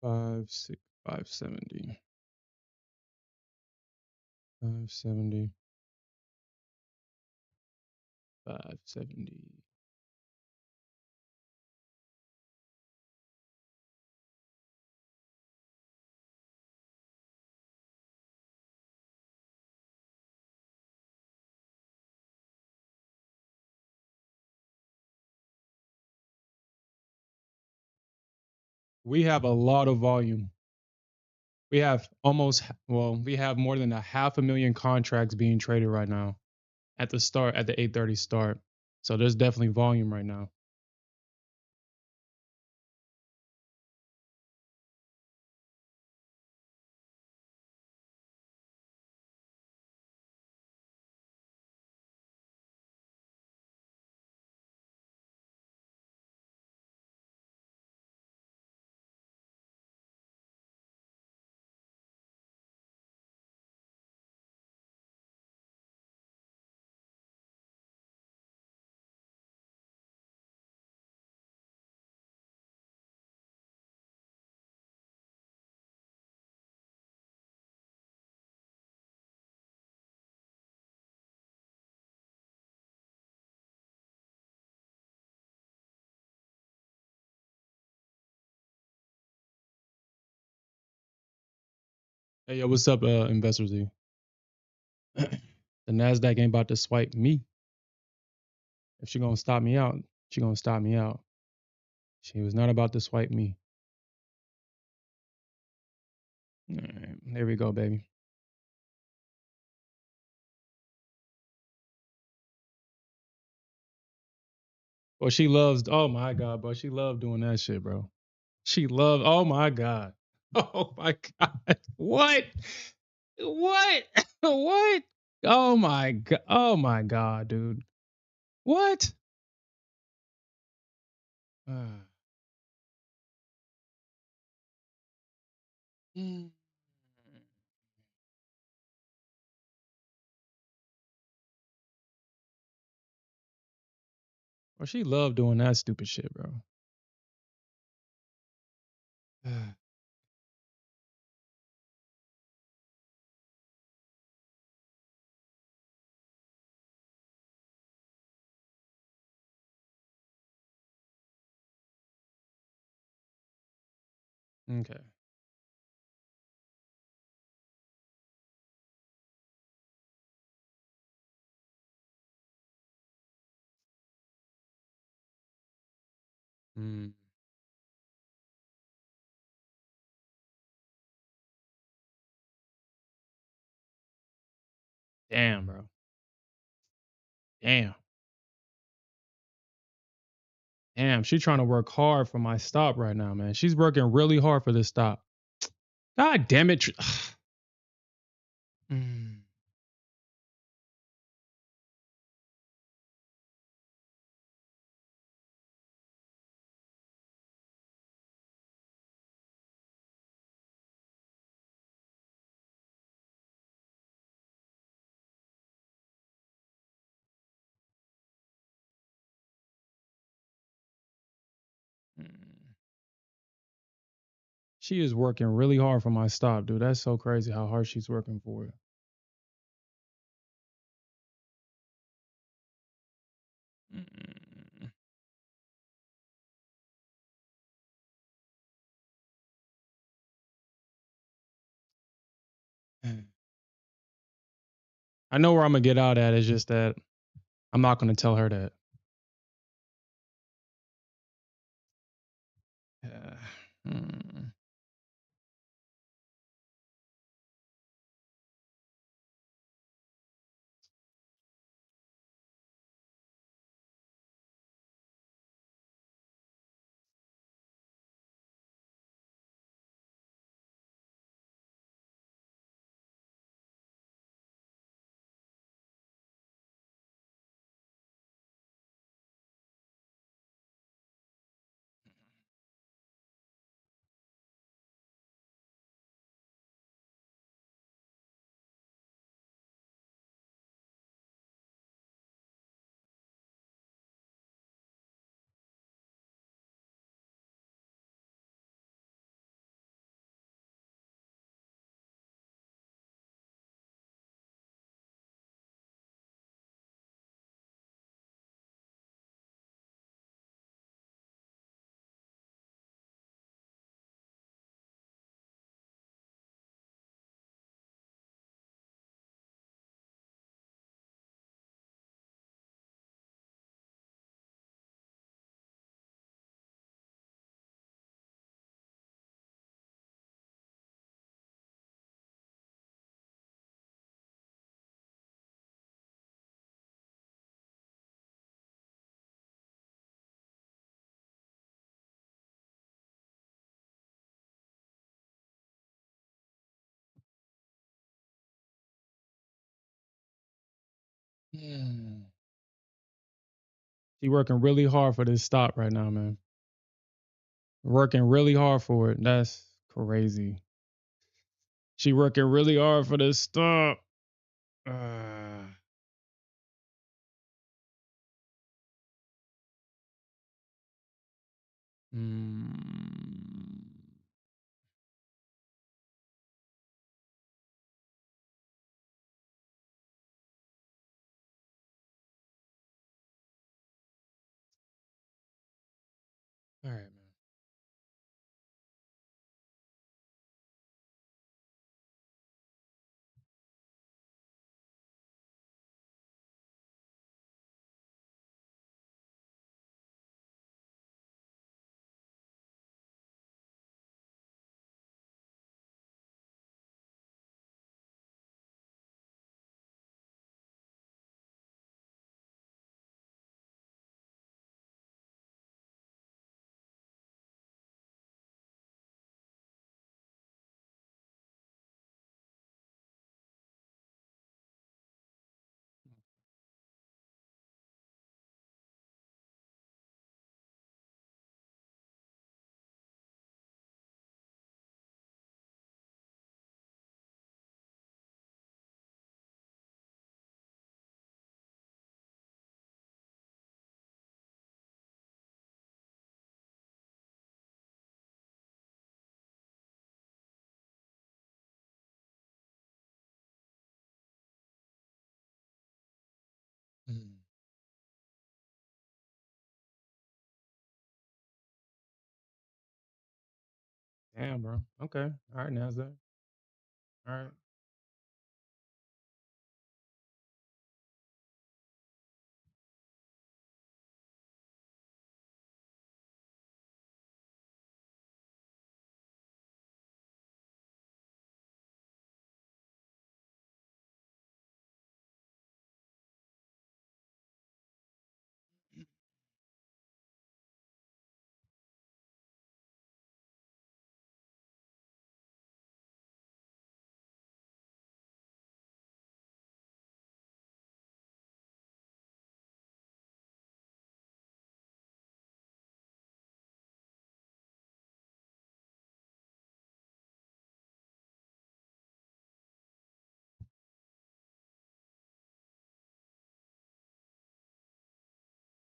570. 570. 570. We have a lot of volume. We have we have more than a 500,000 contracts being traded right now at the start, at the 8:30 start. So there's definitely volume right now. Hey, yo, what's up, Investor Z? The Nasdaq ain't about to swipe me. If she gonna stop me out, she gonna stop me out. She was not about to swipe me. All right, there we go, baby. Well, she loves. Oh my god, bro. She loved doing that shit, bro. She loved. Oh my god. Oh my god. What? What? What? Oh my god. Oh my god, dude. What? Mm. Well, she loved doing that stupid shit, bro. Okay. Mm. Damn, bro. Damn. Damn. She trying to work hard for my stop right now, man. She's working really hard for this stop. God damn it. Mm. Mm. She is working really hard for my stop, dude. That's so crazy how hard she's working for it. Mm. I know where I'm gonna get out at. It's just that I'm not gonna tell her that. Yeah. Mm. She working really hard for this stop right now, man. Working really hard for it. That's crazy. She working really hard for this stop. Uh, mm. All right, man. Mm. Damn, bro. Okay. All right, Nasdaq. All right.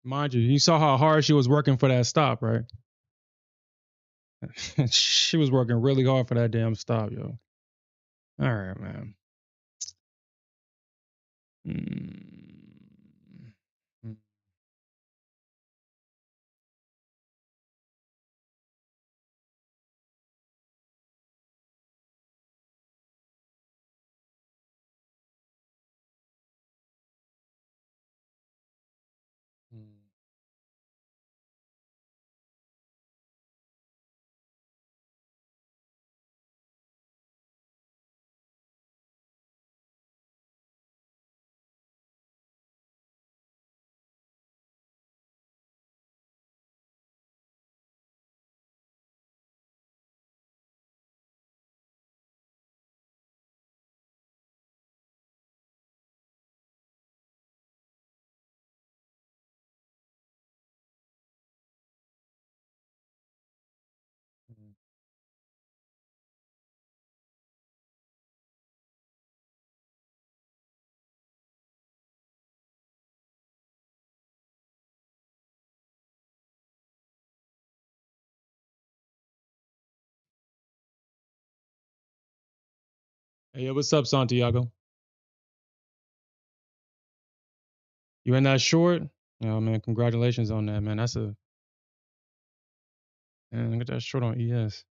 Mind you, you saw how hard she was working for that stop, right? She was working really hard for that damn stop, yo. All right, man. Mm. Mm. Mm. Mm. Hey, yo, what's up, Santiago? You in that short? Oh man, congratulations on that, man. That's a man. Look at that short on ES.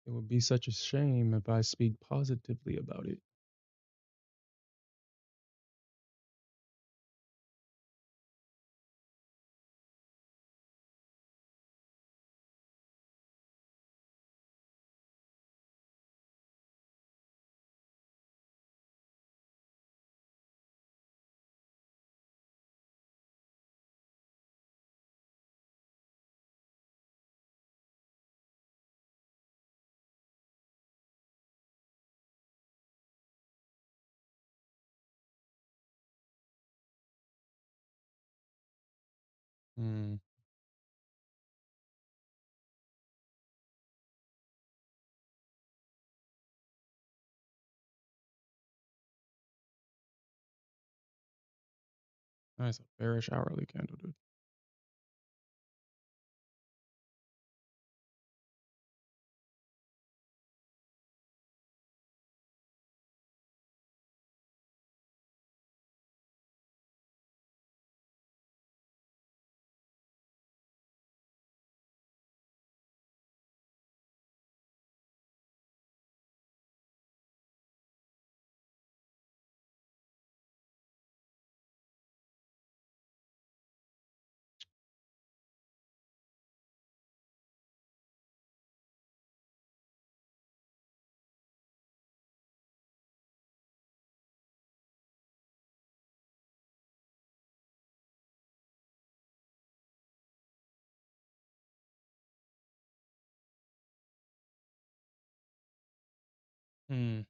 It would be such a shame if I speak positively about it. Mm. That's a bearish hourly candle, dude. Mm.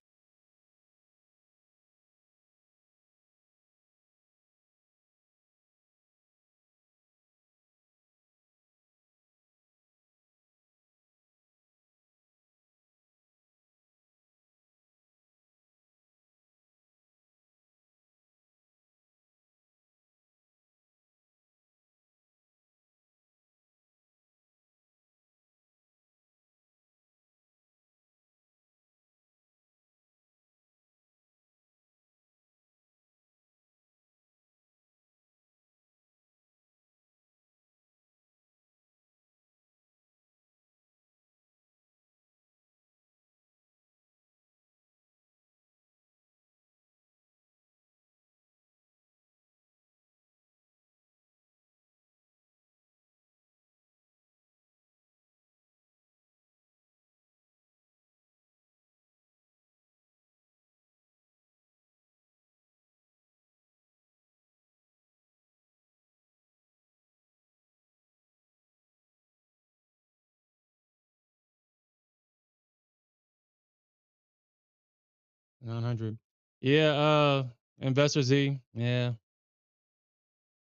$900. Yeah, Investor Z. Yeah.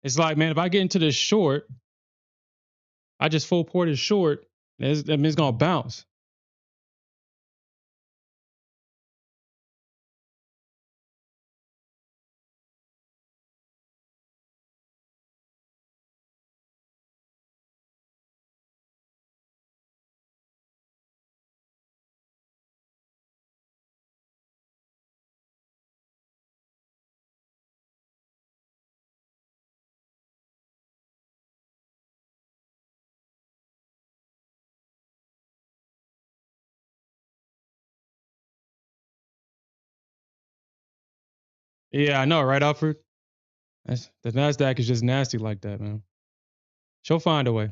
It's like, man, if I get into this short, I just full ported short, that means it's gonna bounce. Yeah, I know, right, Alfred? The Nasdaq is just nasty like that, man. She'll find a way.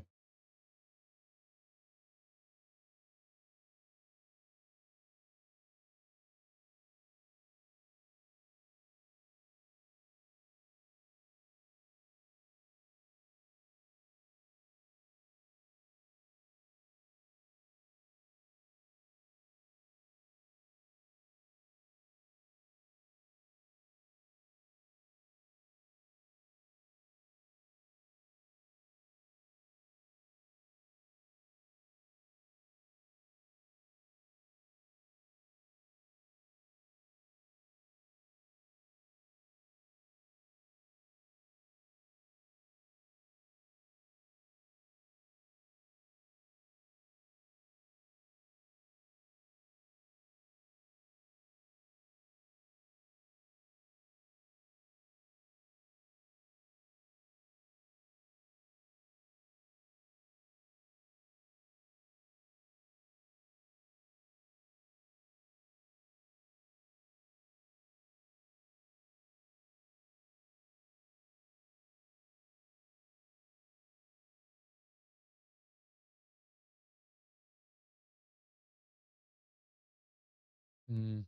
Mm.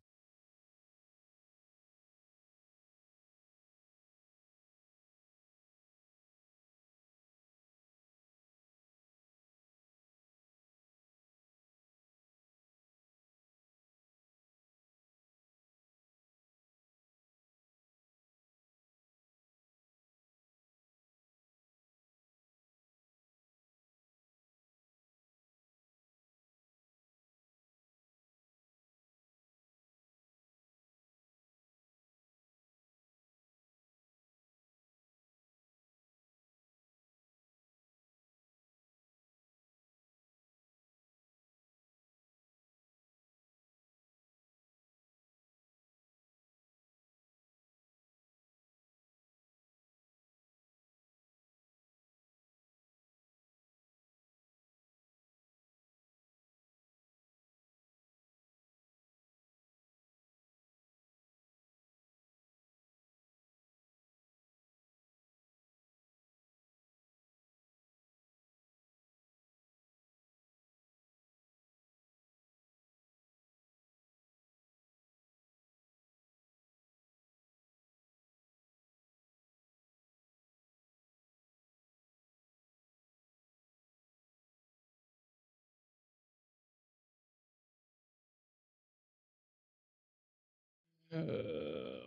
Okay.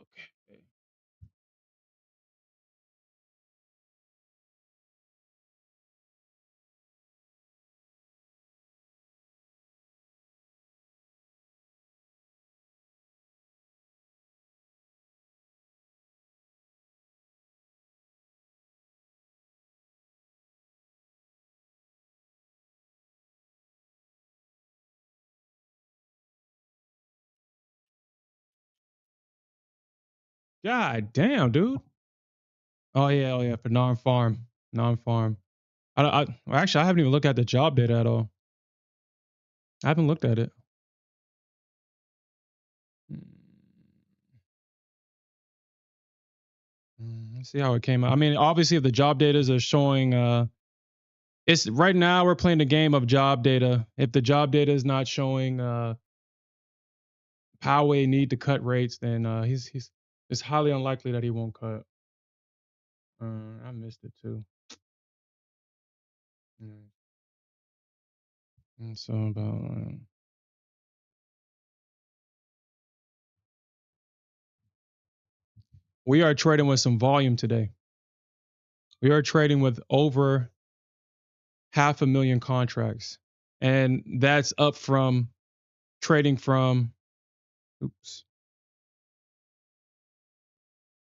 God damn, dude. Oh yeah, for non-farm, non-farm. Well, actually, I haven't even looked at the job data at all. I haven't looked at it. Let's see how it came out. I mean, obviously, if the job data are showing, it's right now we're playing the game of job data. If the job data is not showing Poway need to cut rates, then he's it's highly unlikely that he won't cut. I missed it too. Mm. And so about we are trading with some volume today. We are trading with over 500,000 contracts, and that's up from trading from oops.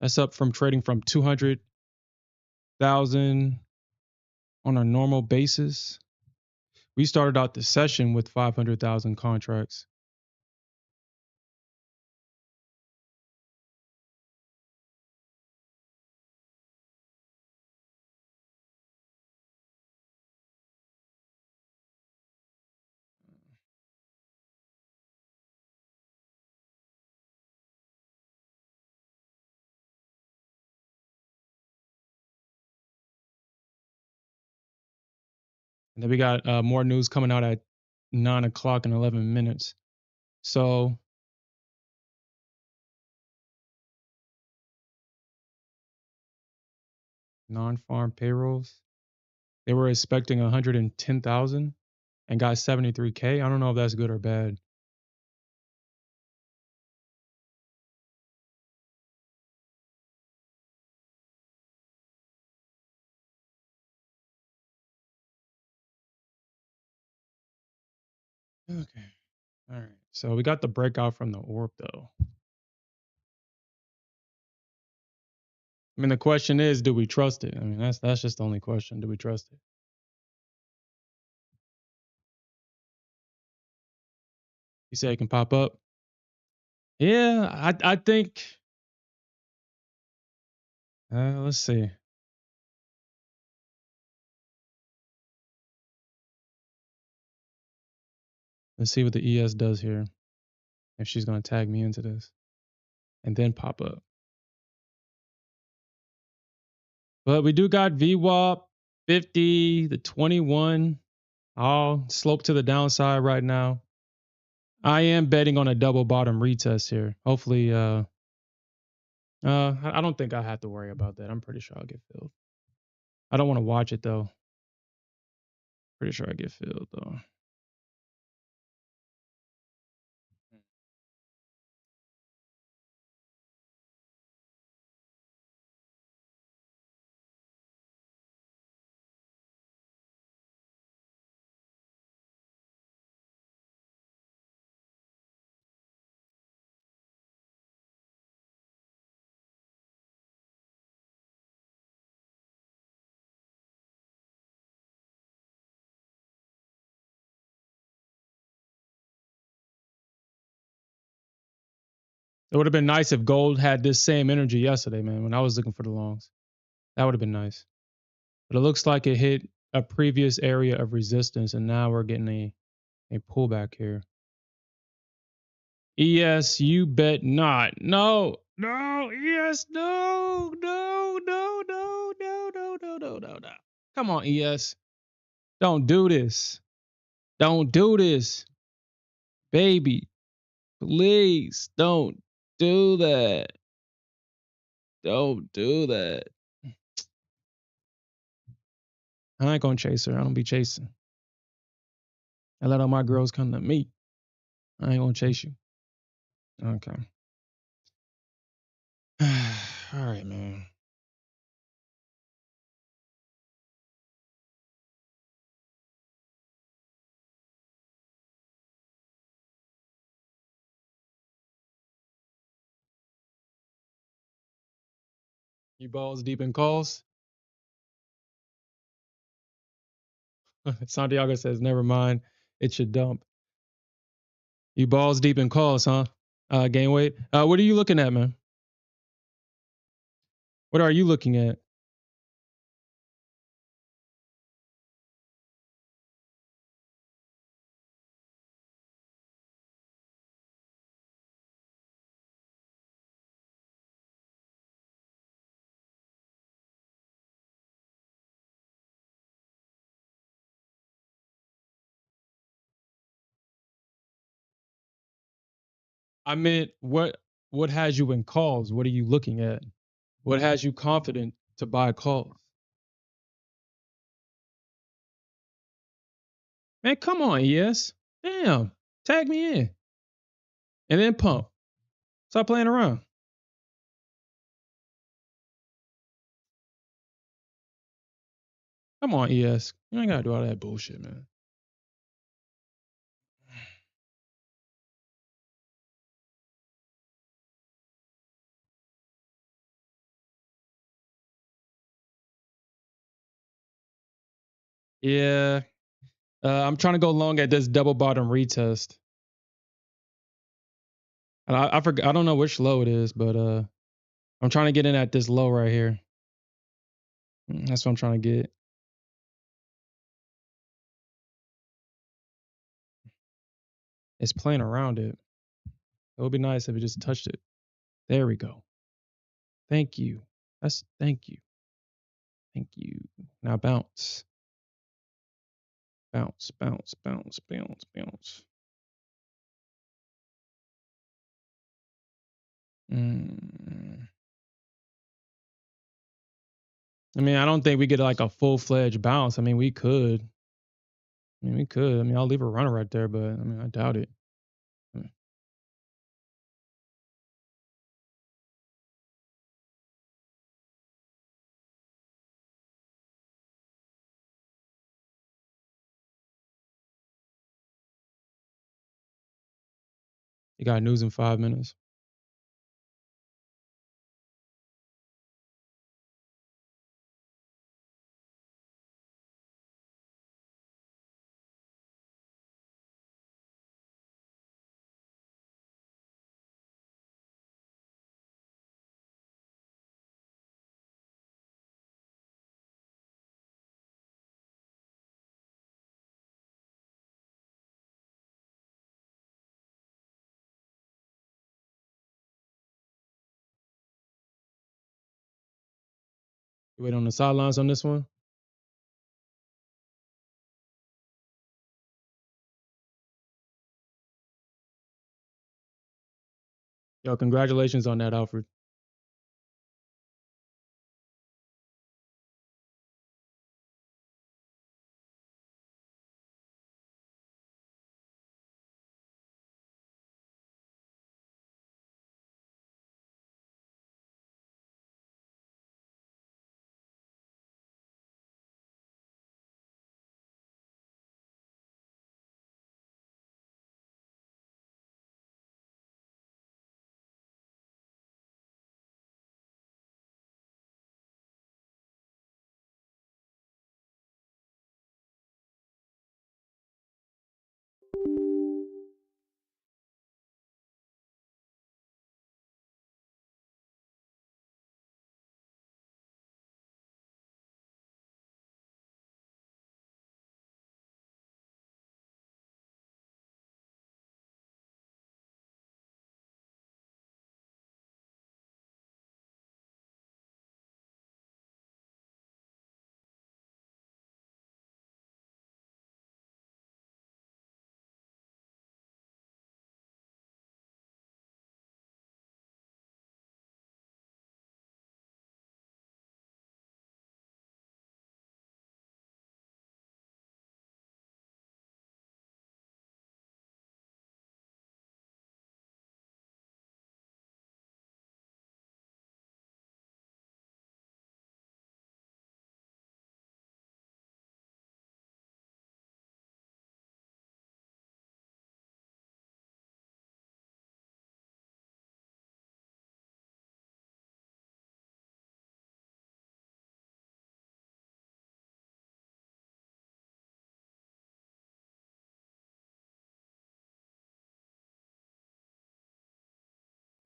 That's up from trading from 200,000 on a normal basis. We started out the session with 500,000 contracts. And then we got more news coming out at 9 o'clock and 11 minutes. So non-farm payrolls, they were expecting 110,000 and got 73K. I don't know if that's good or bad. Okay. All right. So we got the breakout from the orb though. I mean, the question is, do we trust it? I mean, that's just the only question. Do we trust it? You say it can pop up. Yeah, I think. Let's see. Let's see what the ES does here. If she's gonna tag me into this, and then pop up. But we do got VWAP 50, the 21, all slope to the downside right now. I am betting on a double bottom retest here. Hopefully, I don't think I have to worry about that. I'm pretty sure I'll get filled. I don't want to watch it though. Pretty sure I get filled though. It would have been nice if gold had this same energy yesterday, man, when I was looking for the longs. That would have been nice. But it looks like it hit a previous area of resistance, and now we're getting a pullback here. ES, you bet not. No, no, ES, no, no, no, no, no, no, no, no, no, no. Come on, ES. Don't do this. Don't do this. Baby, please don't do that. Don't do that. I ain't gonna chase her. I don't be chasing. I let all my girls come to me. I ain't gonna chase you. Okay. All right, man. You balls deep in calls? Santiago says, never mind. It should dump. You balls deep in calls, huh? Gain weight. What are you looking at, man? What are you looking at? I meant what has you in calls? What are you looking at? What has you confident to buy calls? Man, come on, ES. Damn. Tag me in. And then pump. Stop playing around. Come on, ES. You ain't gotta do all that bullshit, man. Yeah. I'm trying to go long at this double bottom retest. And I forgot, I don't know which low it is, but I'm trying to get in at this low right here. That's what I'm trying to get. It's playing around it. It would be nice if it just touched it. There we go. Thank you. Thank you. Thank you. Now bounce. Bounce, bounce, bounce, bounce, bounce. I mean, I don't think we get like a full-fledged bounce. I mean, we could. I mean, I'll leave a runner right there, but I mean, I doubt it. You got news in 5 minutes. You wait on the sidelines on this one. Yo, congratulations on that, Alfred.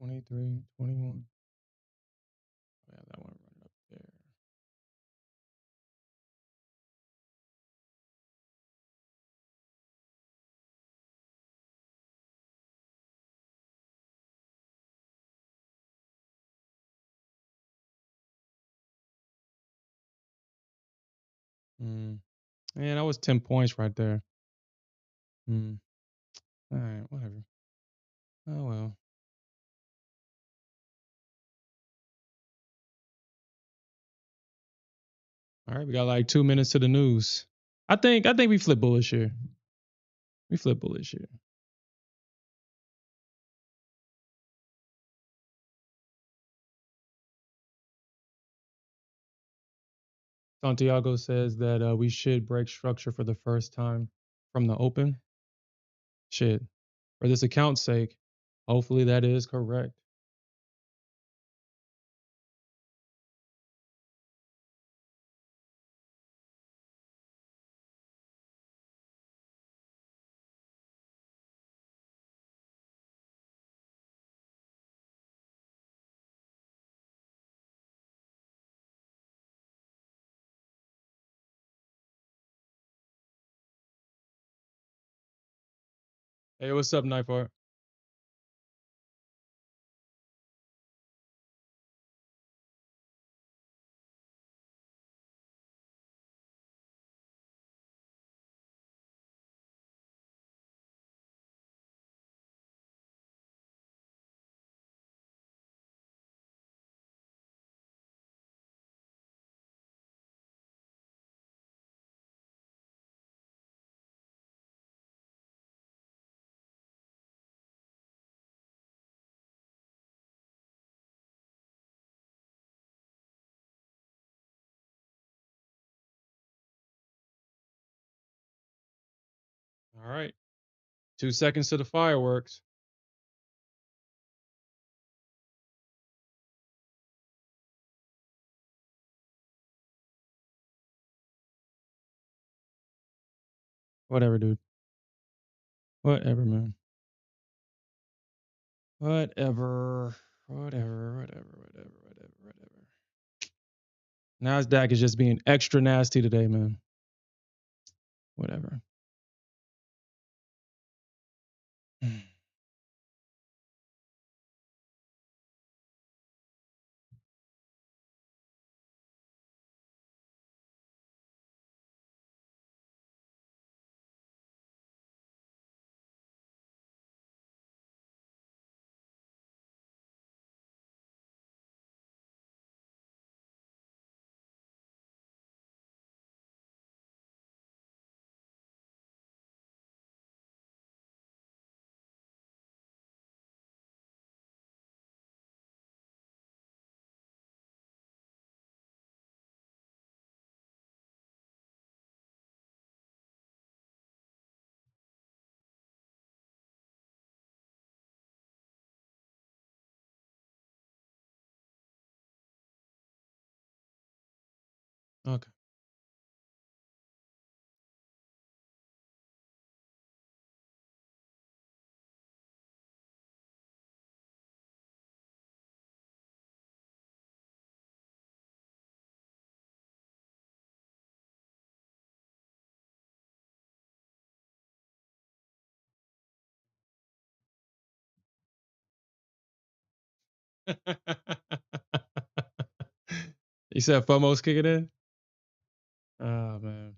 23, 21. Yeah, that one running up there. Man, that was 10 points right there. All right, whatever. Oh well. All right, we got like 2 minutes to the news. I think we flip bullish here. We flip bullish here. Santiago says that we should break structure for the first time from the open. Shit. For this account's sake, hopefully that is correct. Hey, what's up, Nightfart? All right. 2 seconds to the fireworks. Whatever, dude. Whatever, man. Whatever. Nasdaq is just being extra nasty today, man. Whatever. Okay. You said FOMO's kicking in? Oh man.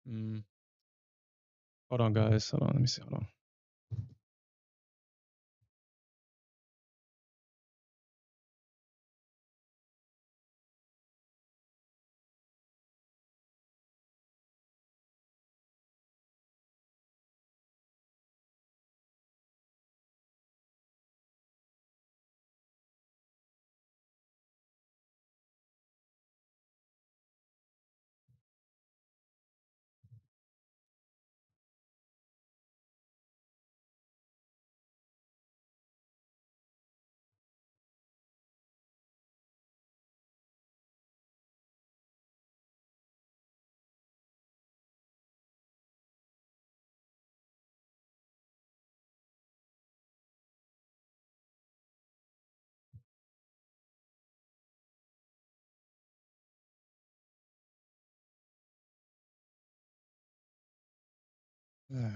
Mm. Hold on, guys. Hold on. Let me see. Hold on. Okay.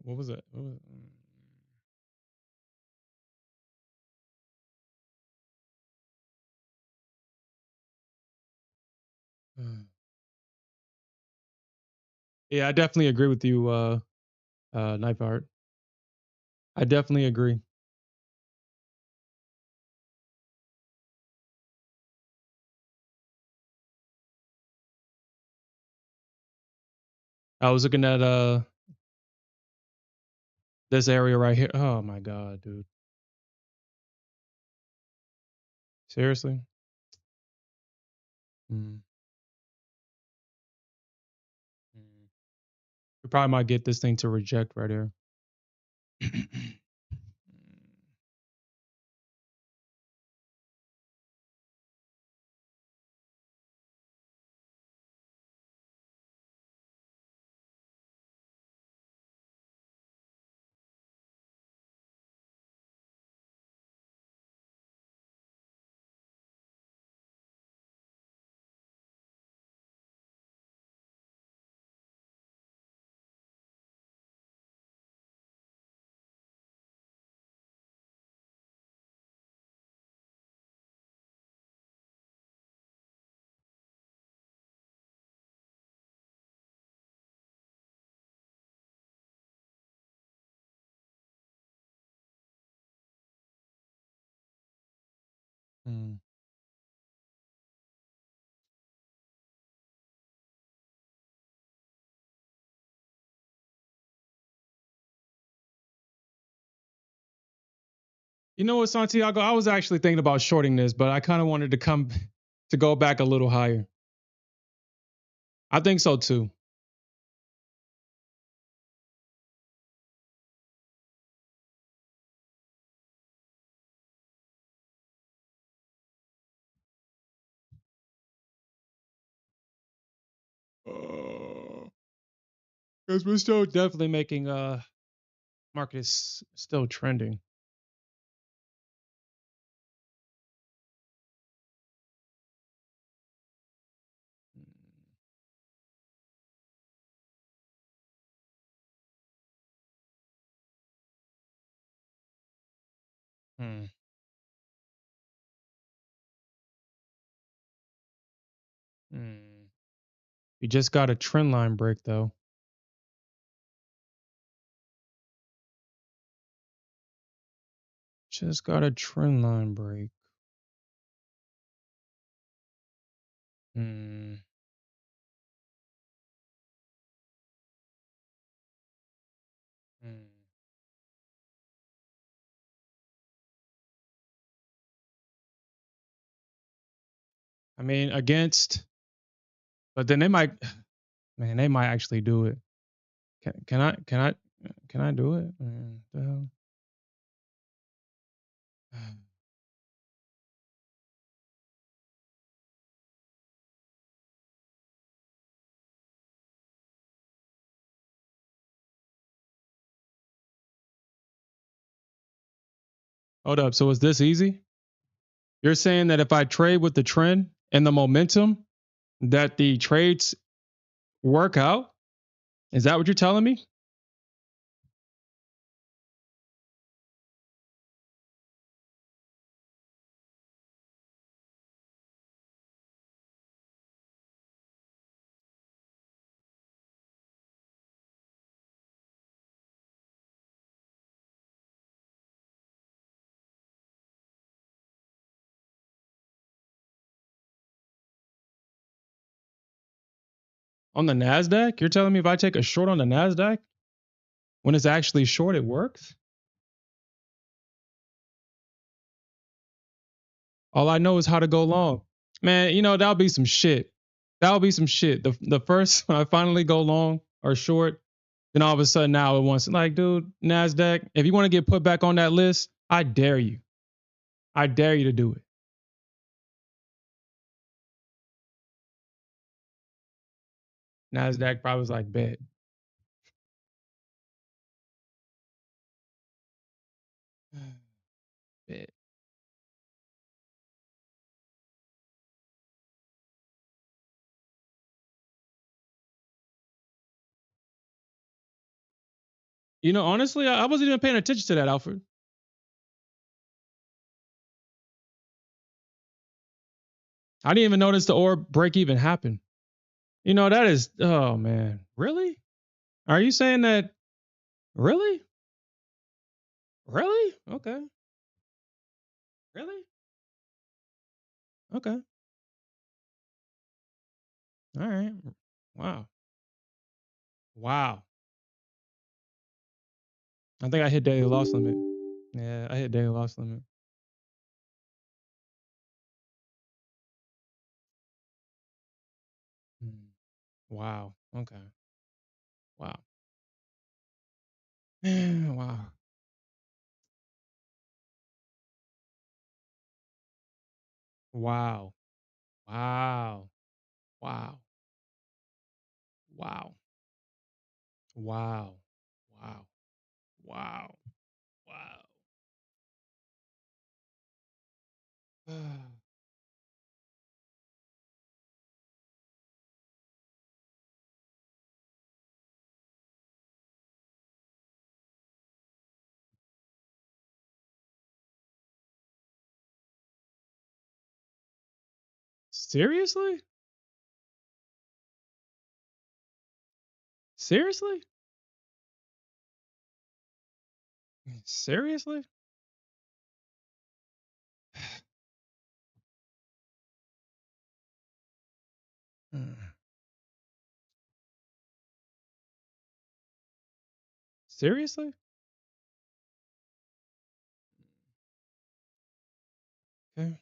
What was it? What was Yeah, I definitely agree with you, Knife Art. I definitely agree. I was looking at this area right here. Oh my god, dude. Seriously? Mm. Mm. We probably might get this thing to reject right here. Mm. You know what, Santiago? I was actually thinking about shorting this, but I kind of wanted to come to go back a little higher. I think so too. Because we're still definitely making market is still trending. Hmm. Hmm. You just got a trend line break though. Just got a trend line break. Hmm. Hmm. I mean, against, but then they might, man, they might actually do it. Can I do it? Man, the hell? Hold up. So is this easy? You're saying that if I trade with the trend and the momentum, that the trades Work out? Is that what you're telling me? On the Nasdaq? You're telling me if I take a short on the Nasdaq, when it's actually short, it works? All I know is how to go long. Man, that'll be some shit. That'll be some shit. The first when I finally go long or short, then all of a sudden now it wants like, dude, Nasdaq, if you want to get put back on that list, I dare you. I dare you to do it. Nasdaq probably was like, bet. Bet. Honestly, I wasn't even paying attention to that, Alfred. I didn't even notice the orb break even happened. That is, oh man, really? Are you saying that? Really? Really? Okay. Really? Okay. All right. Wow. Wow. I think I hit daily loss limit. Yeah, I hit daily loss limit. Hmm. Wow. Okay. Wow. Wow. Wow. Wow. Wow. Wow. Wow. Wow. Wow. Wow. Seriously? Seriously? Seriously? Seriously? Okay.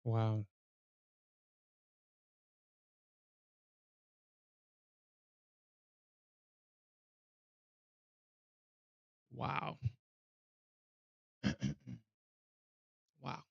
Wow. Wow. Wow.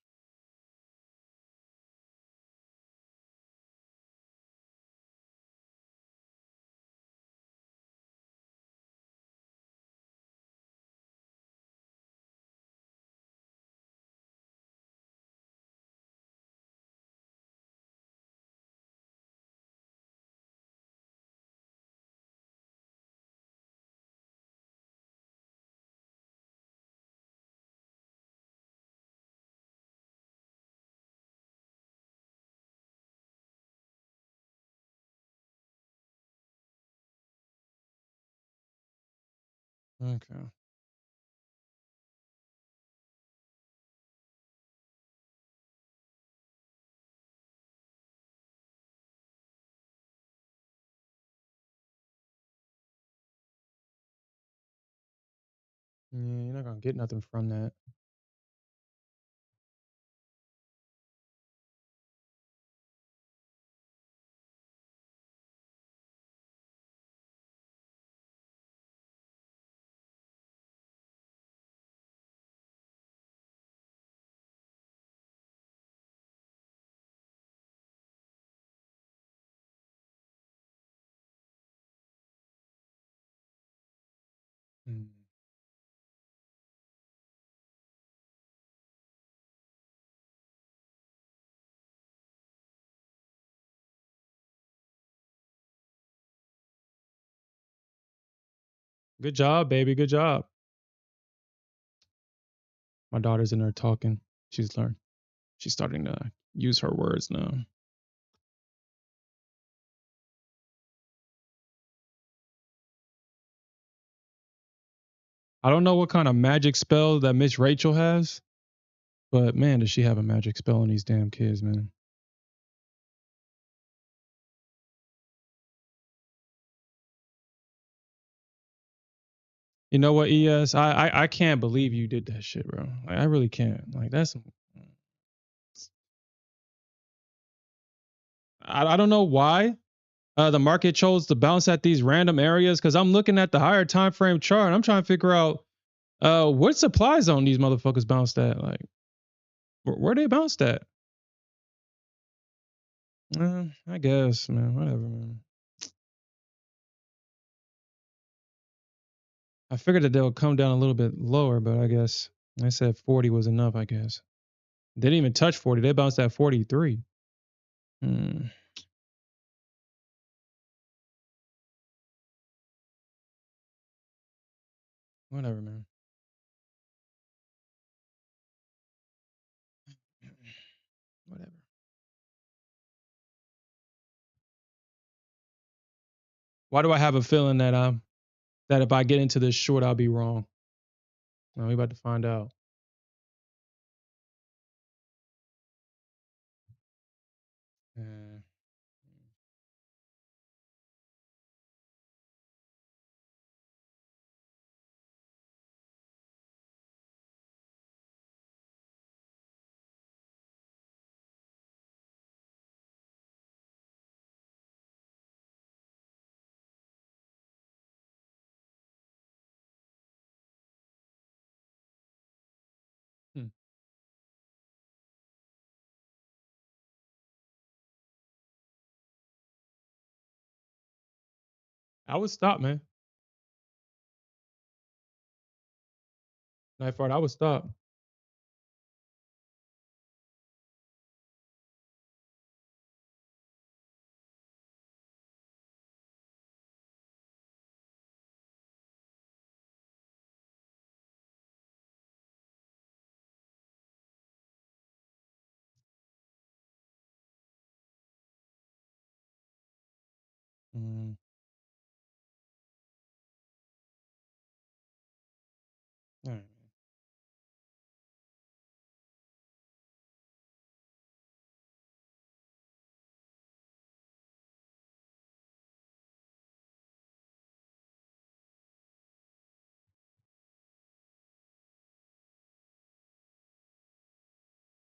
Okay. Yeah, you're not gonna get nothing from that. Mm. Good job, baby. Good job. My daughter's in there talking. She's learned. She's starting to use her words now. I don't know what kind of magic spell that Miss Rachel has, but man, does she have a magic spell on these damn kids, man. You know what, ES? I can't believe you did that shit, bro. Like, I really can't. Like that's I don't know why the market chose to bounce at these random areas because I'm looking at the higher time frame chart and I'm trying to figure out what supply zone these motherfuckers bounced at. Like where they bounced at? I guess, man. Whatever, man. I figured that they'll come down a little bit lower, but I guess I said 40 was enough, I guess. They didn't even touch 40. They bounced at 43. Hmm. Whatever, man. Whatever. Why do I have a feeling that that if I get into this short, I'll be wrong? Well, we about to find out. Uh, hmm. I would stop, man. Night Fart, I would stop. Mm, all right.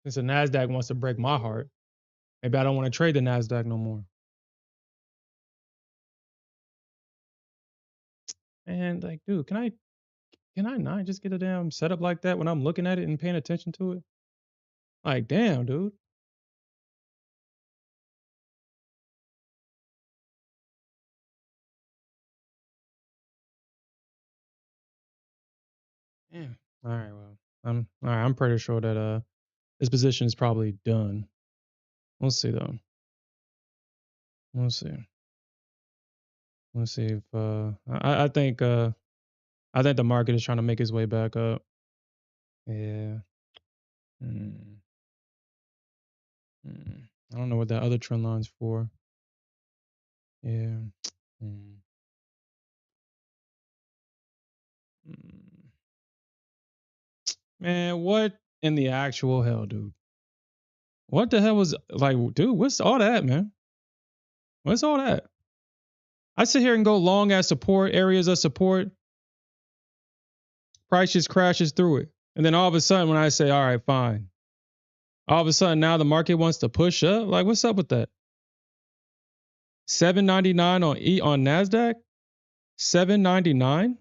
Since the Nasdaq wants to break my heart, maybe I don't want to trade the Nasdaq no more. And like, dude, can I Can I not just get a damn setup like that when I'm looking at it and paying attention to it? Like, damn, dude. Yeah. All right. Well, all right. I'm pretty sure that this position is probably done. We'll see though. We'll see. We'll see if I think the market is trying to make its way back up. Yeah. Mm, I don't know what that other trend line's for. Yeah. Mm, mm. Man, what in the actual hell, dude? What the hell was like, dude? What's all that, man? What's all that? I sit here and go long at support areas of support. Price just crashes through it, and then all of a sudden, when I say, "All right, fine," all of a sudden now the market wants to push up. Like, what's up with that? 799 on Nasdaq. 799.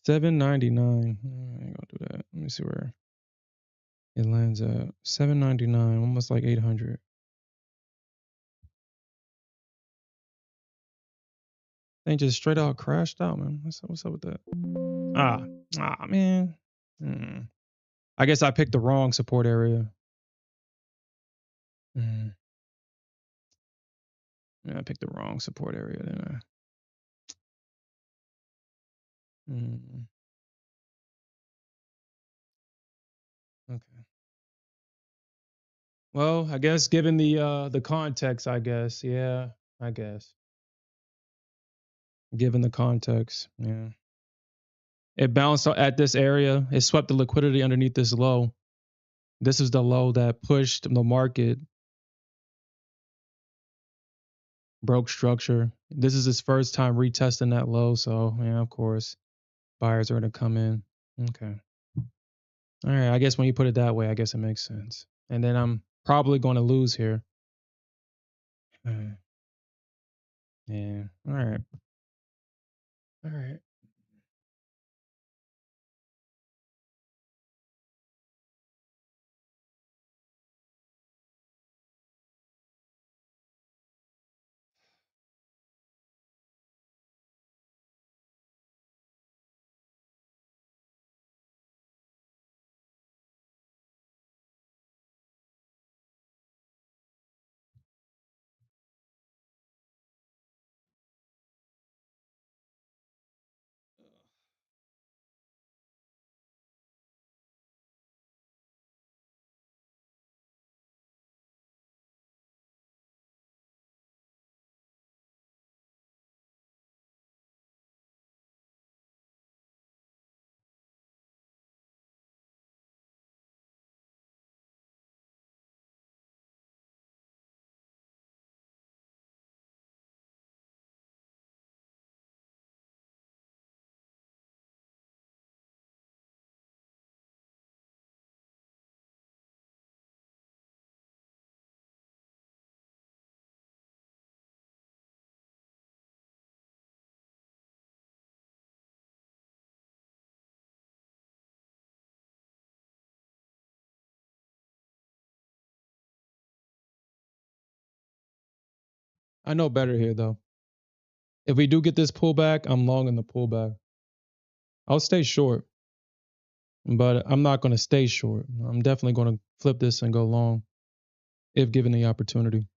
799. I ain't gonna do that. Let me see where it lands at. 799, almost like 800. They just straight out crashed out, man. What's up with that? Man. Hmm. I guess I picked the wrong support area. Mm. Yeah, I picked the wrong support area, didn't I? Okay. Well, I guess given the context, I guess, yeah, I guess. Given the context, yeah. It bounced at this area. It swept the liquidity underneath this low. This is the low that pushed the market, broke structure. This is his first time retesting that low, so yeah, of course, buyers are going to come in. Okay. All right, I guess when you put it that way, I guess it makes sense. And then I'm probably going to lose here. Yeah. All right. All right. I know better here though. If we do get this pullback, I'm long in the pullback. I'll stay short, but I'm not going to stay short. I'm definitely going to flip this and go long if given the opportunity.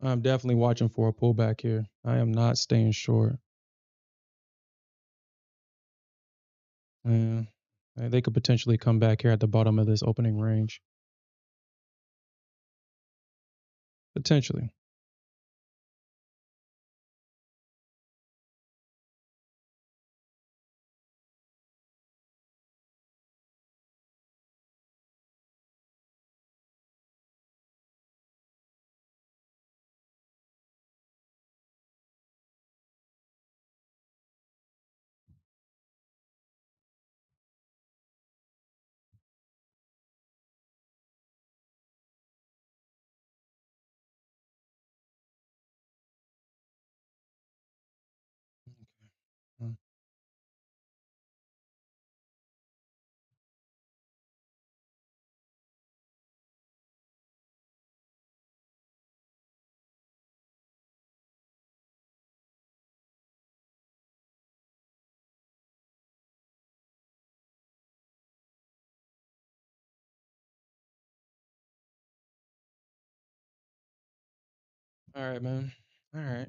I'm definitely watching for a pullback here. I am not staying short. Yeah. They could potentially come back here at the bottom of this opening range. Potentially. Mm. All right, man. All right.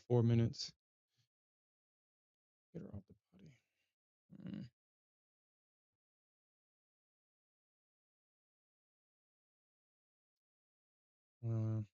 4 minutes. Get her off the potty. Mm.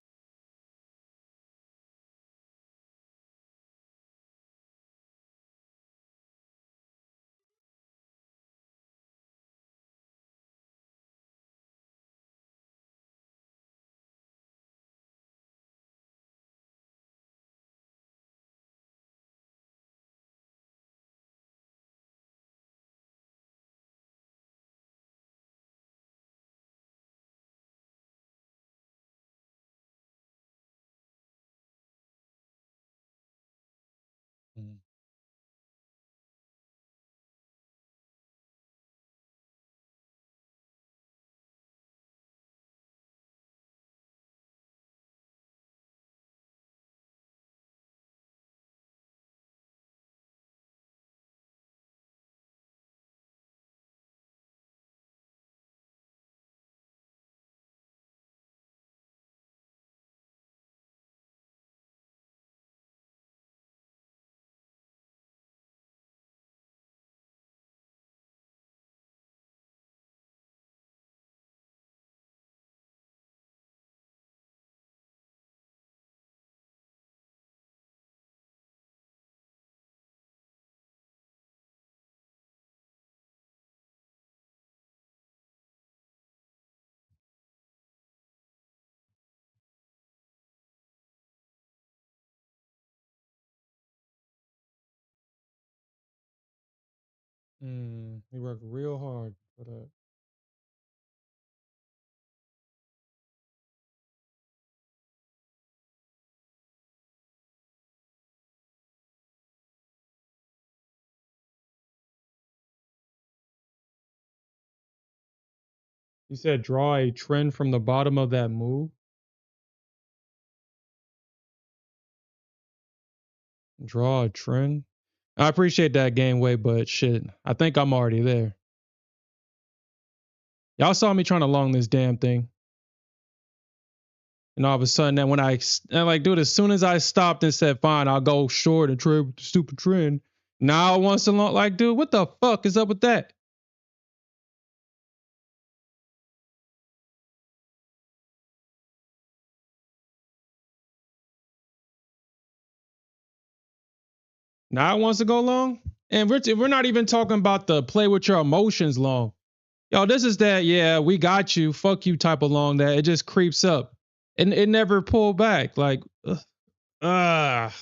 He worked real hard for that. You said draw a trend from the bottom of that move. Draw a trend. I appreciate that game way, but shit, I think I'm already there. Y'all saw me trying to long this damn thing. And all of a sudden, then when and like, dude, as soon as I stopped and said, fine, I'll go short and trade with the stupid trend. Now it wants to long, like, dude, what the fuck is up with that? Now it wants to go long? And we're not even talking about the play with your emotions long. Yo, this is that, yeah, we got you, fuck you type of long that it just creeps up. And it never pulled back. Like, ah.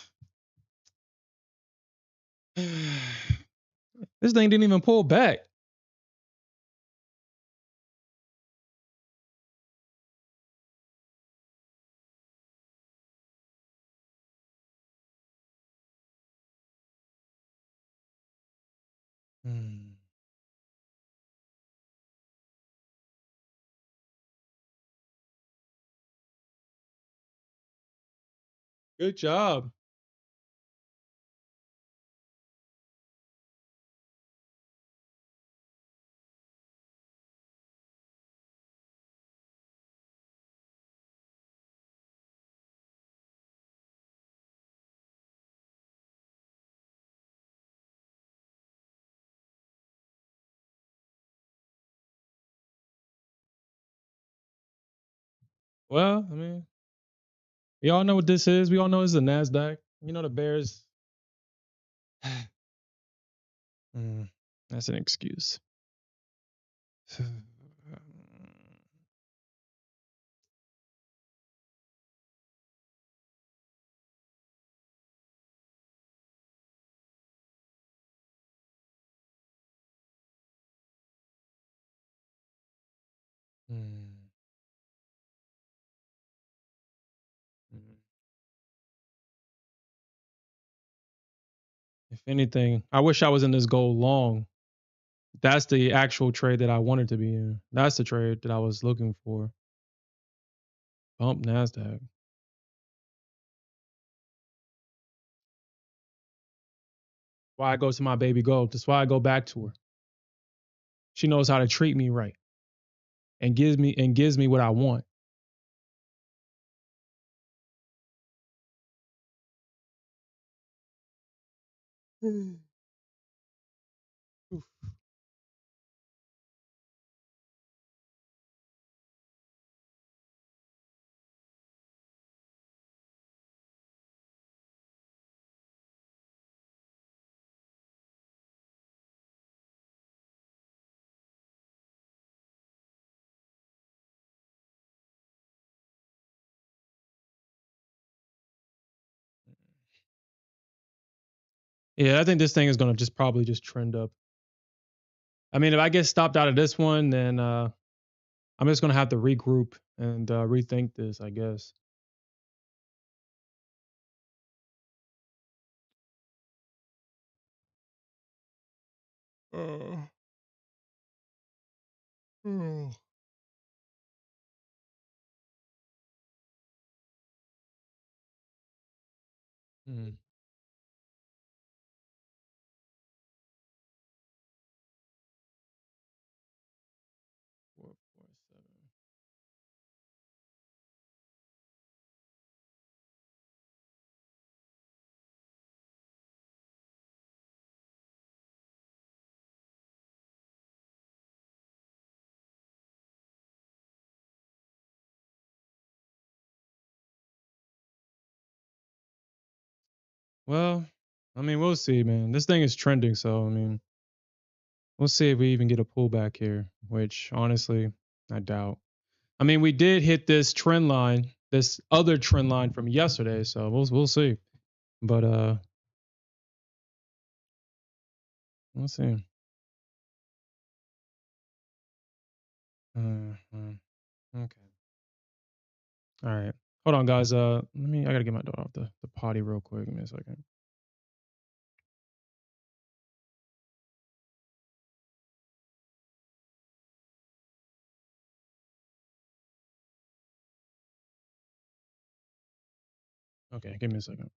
This thing didn't even pull back. Hmm. Good job. Well, I mean, we all know what this is. We all know it's a Nasdaq. You know the Bears. That's an excuse. Hmm. Hmm. If anything, I wish I was in this gold long. That's the actual trade that I wanted to be in. That's the trade that I was looking for. Bump Nasdaq. Why I go to my baby gold. That's why I go back to her. She knows how to treat me right and gives me what I want. Yeah, I think this thing is gonna just probably just trend up. I mean, if I get stopped out of this one, then I'm just gonna have to regroup and rethink this, I guess. Uh, oh. Hmm. 4.7. Well, I mean, we'll see, man. This thing is trending, so I mean, we'll see if we even get a pullback here, which honestly, I doubt. I mean, we did hit this trend line, this other trend line from yesterday, so we'll see. But we'll see. Okay. All right. Hold on, guys. I gotta get my daughter off the potty real quick. Give me a second. Okay, give me a second.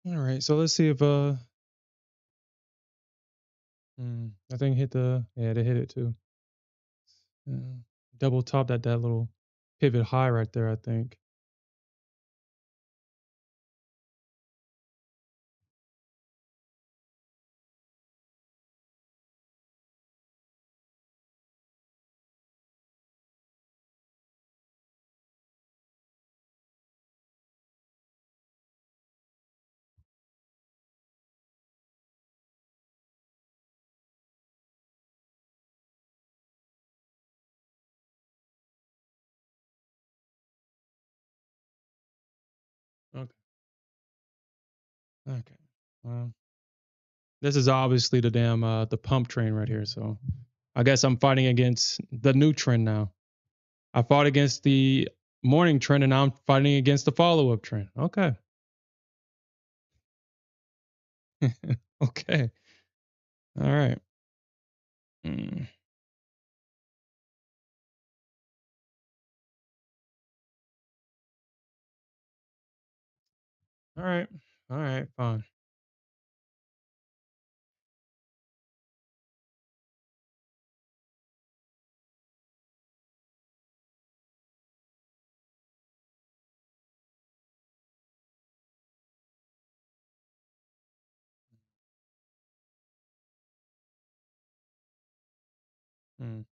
All right. So let's see if I think hit the yeah they hit it too. Uh, Double top that little pivot high right there. I think. Okay. Okay. Well, this is obviously the damn the pump train right here. So I guess I'm fighting against the new trend now. I fought against the morning trend, and now I'm fighting against the follow up trend. Okay. Okay. All right. Mm. All right. All right. Fine. Mm.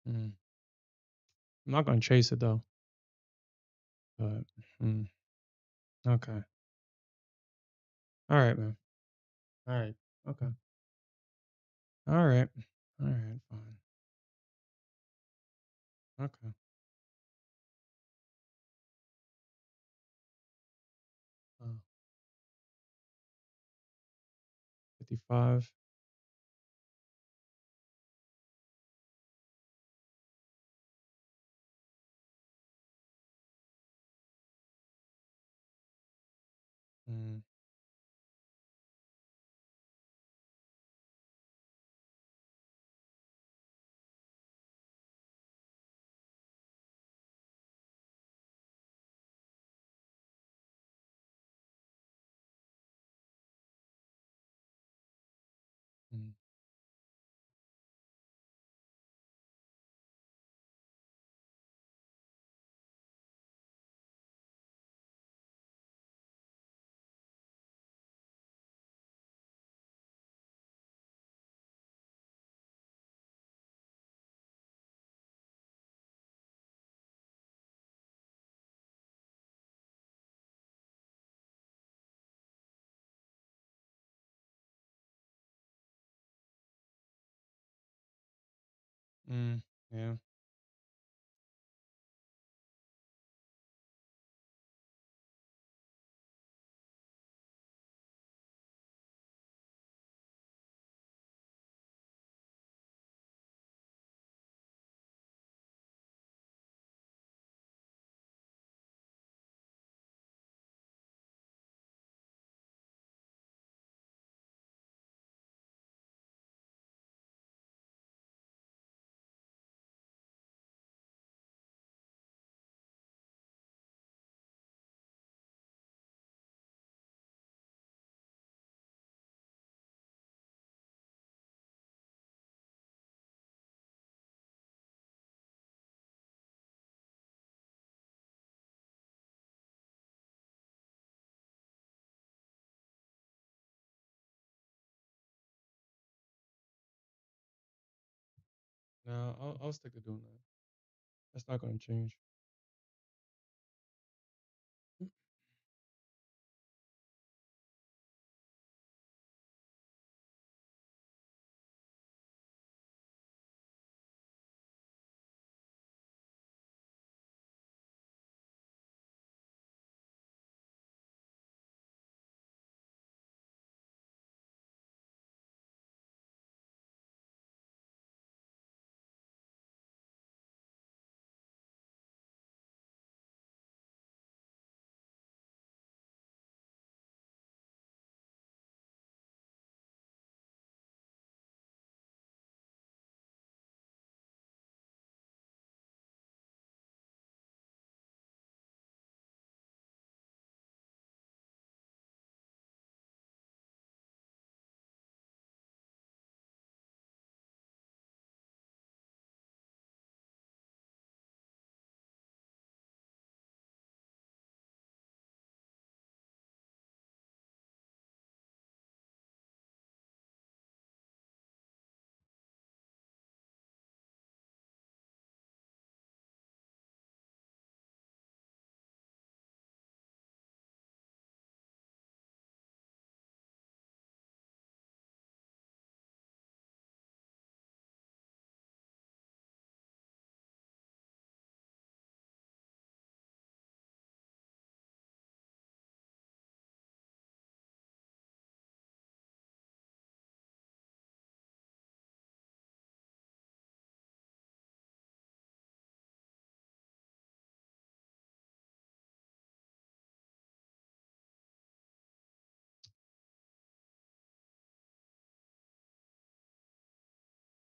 Mm. I'm not gonna chase it though. But mm. Okay. All right, man. All right. Okay. All right. All right. Fine. Okay. 55. Mm, mm, yeah. No, I'll stick to doing that. That's not going to change.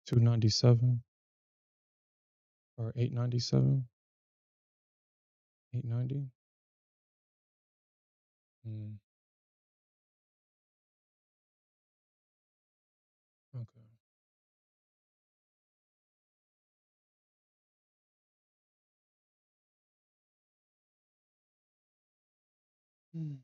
297 or 897, 890. Mm, okay. Mm.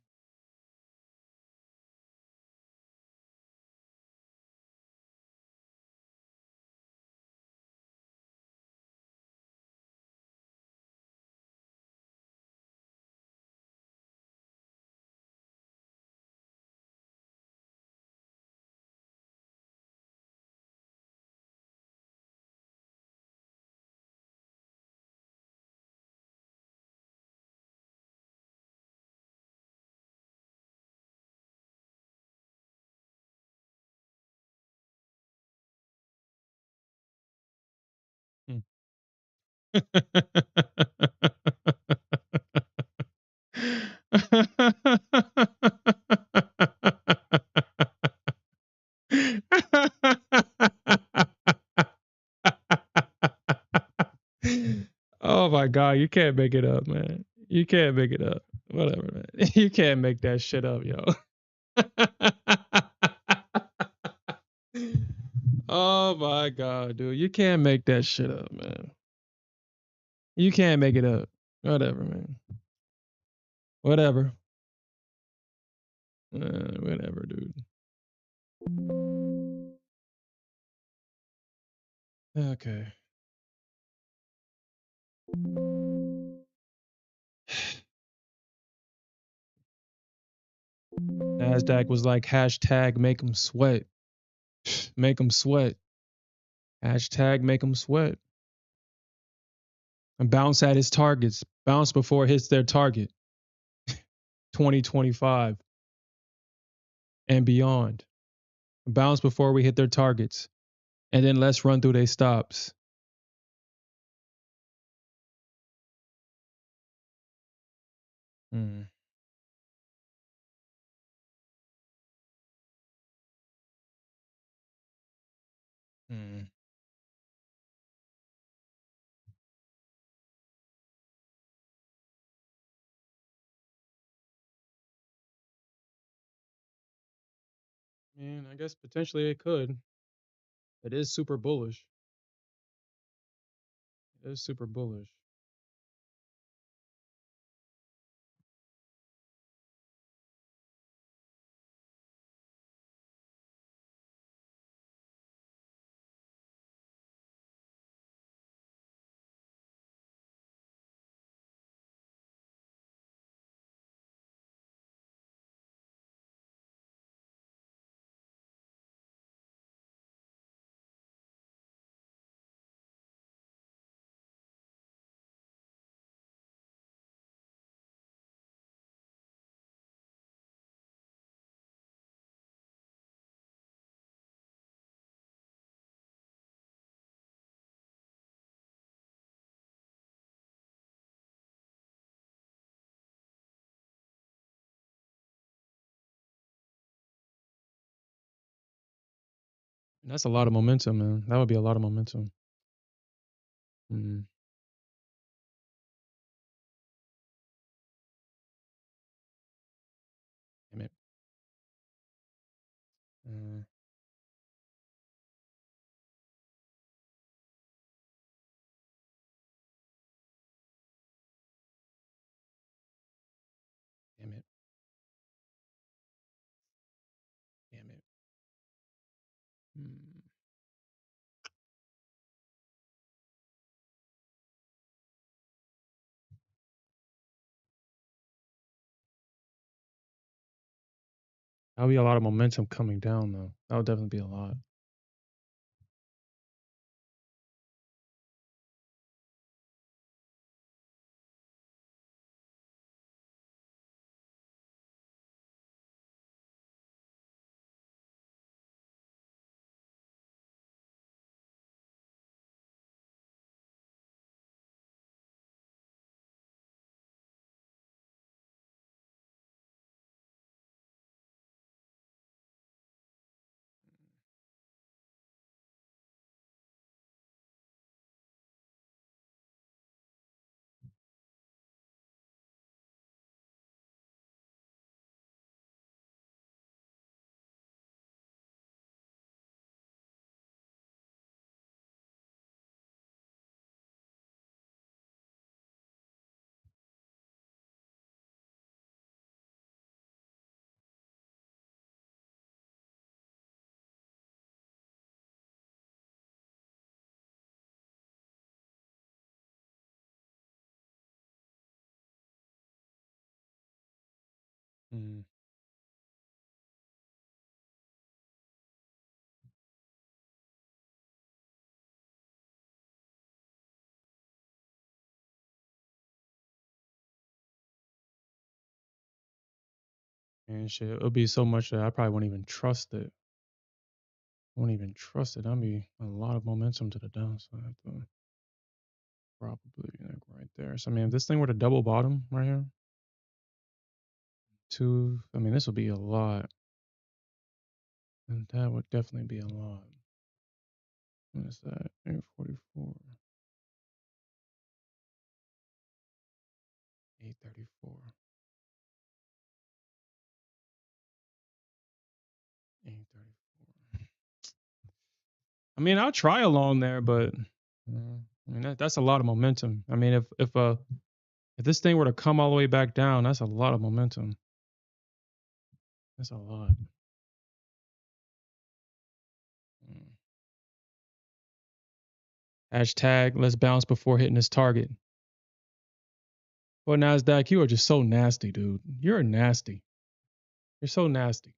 Oh my god, you can't make it up, man. You can't make it up. Whatever, man. You can't make that shit up, yo. Oh my god, dude. You can't make that shit up, man. You can't make it up. Whatever, man. Whatever. Whatever, dude. Okay. Nasdaq was like hashtag make them sweat. Make them sweat. Hashtag make them sweat. And bounce at his targets. Bounce before it hits their target. 2025 and beyond. Bounce before we hit their targets. And then let's run through their stops. Hmm. Hmm. Man, I guess potentially it could. It is super bullish. It is super bullish. And that's a lot of momentum, man. That would be a lot of momentum. Mm. Damn it. Uh, damn it. Damn it. Mm. That would be a lot of momentum coming down, though. That would definitely be a lot. Mm. And shit, it would be so much that I probably wouldn't even trust it. I wouldn't even trust it. That'd be a lot of momentum to the downside, though. probably like right there. So I mean, if this thing were to double bottom right here, two. I mean, this would be a lot, and that would definitely be a lot. What is that? 844, 834, 834. I mean, I'll try along there, but I mean that's a lot of momentum. I mean, if this thing were to come all the way back down, that's a lot of momentum. That's a lot. Mm. Hashtag let's bounce before hitting this target. Well, Nasdaq, you are just so nasty, dude. You're nasty. You're so nasty.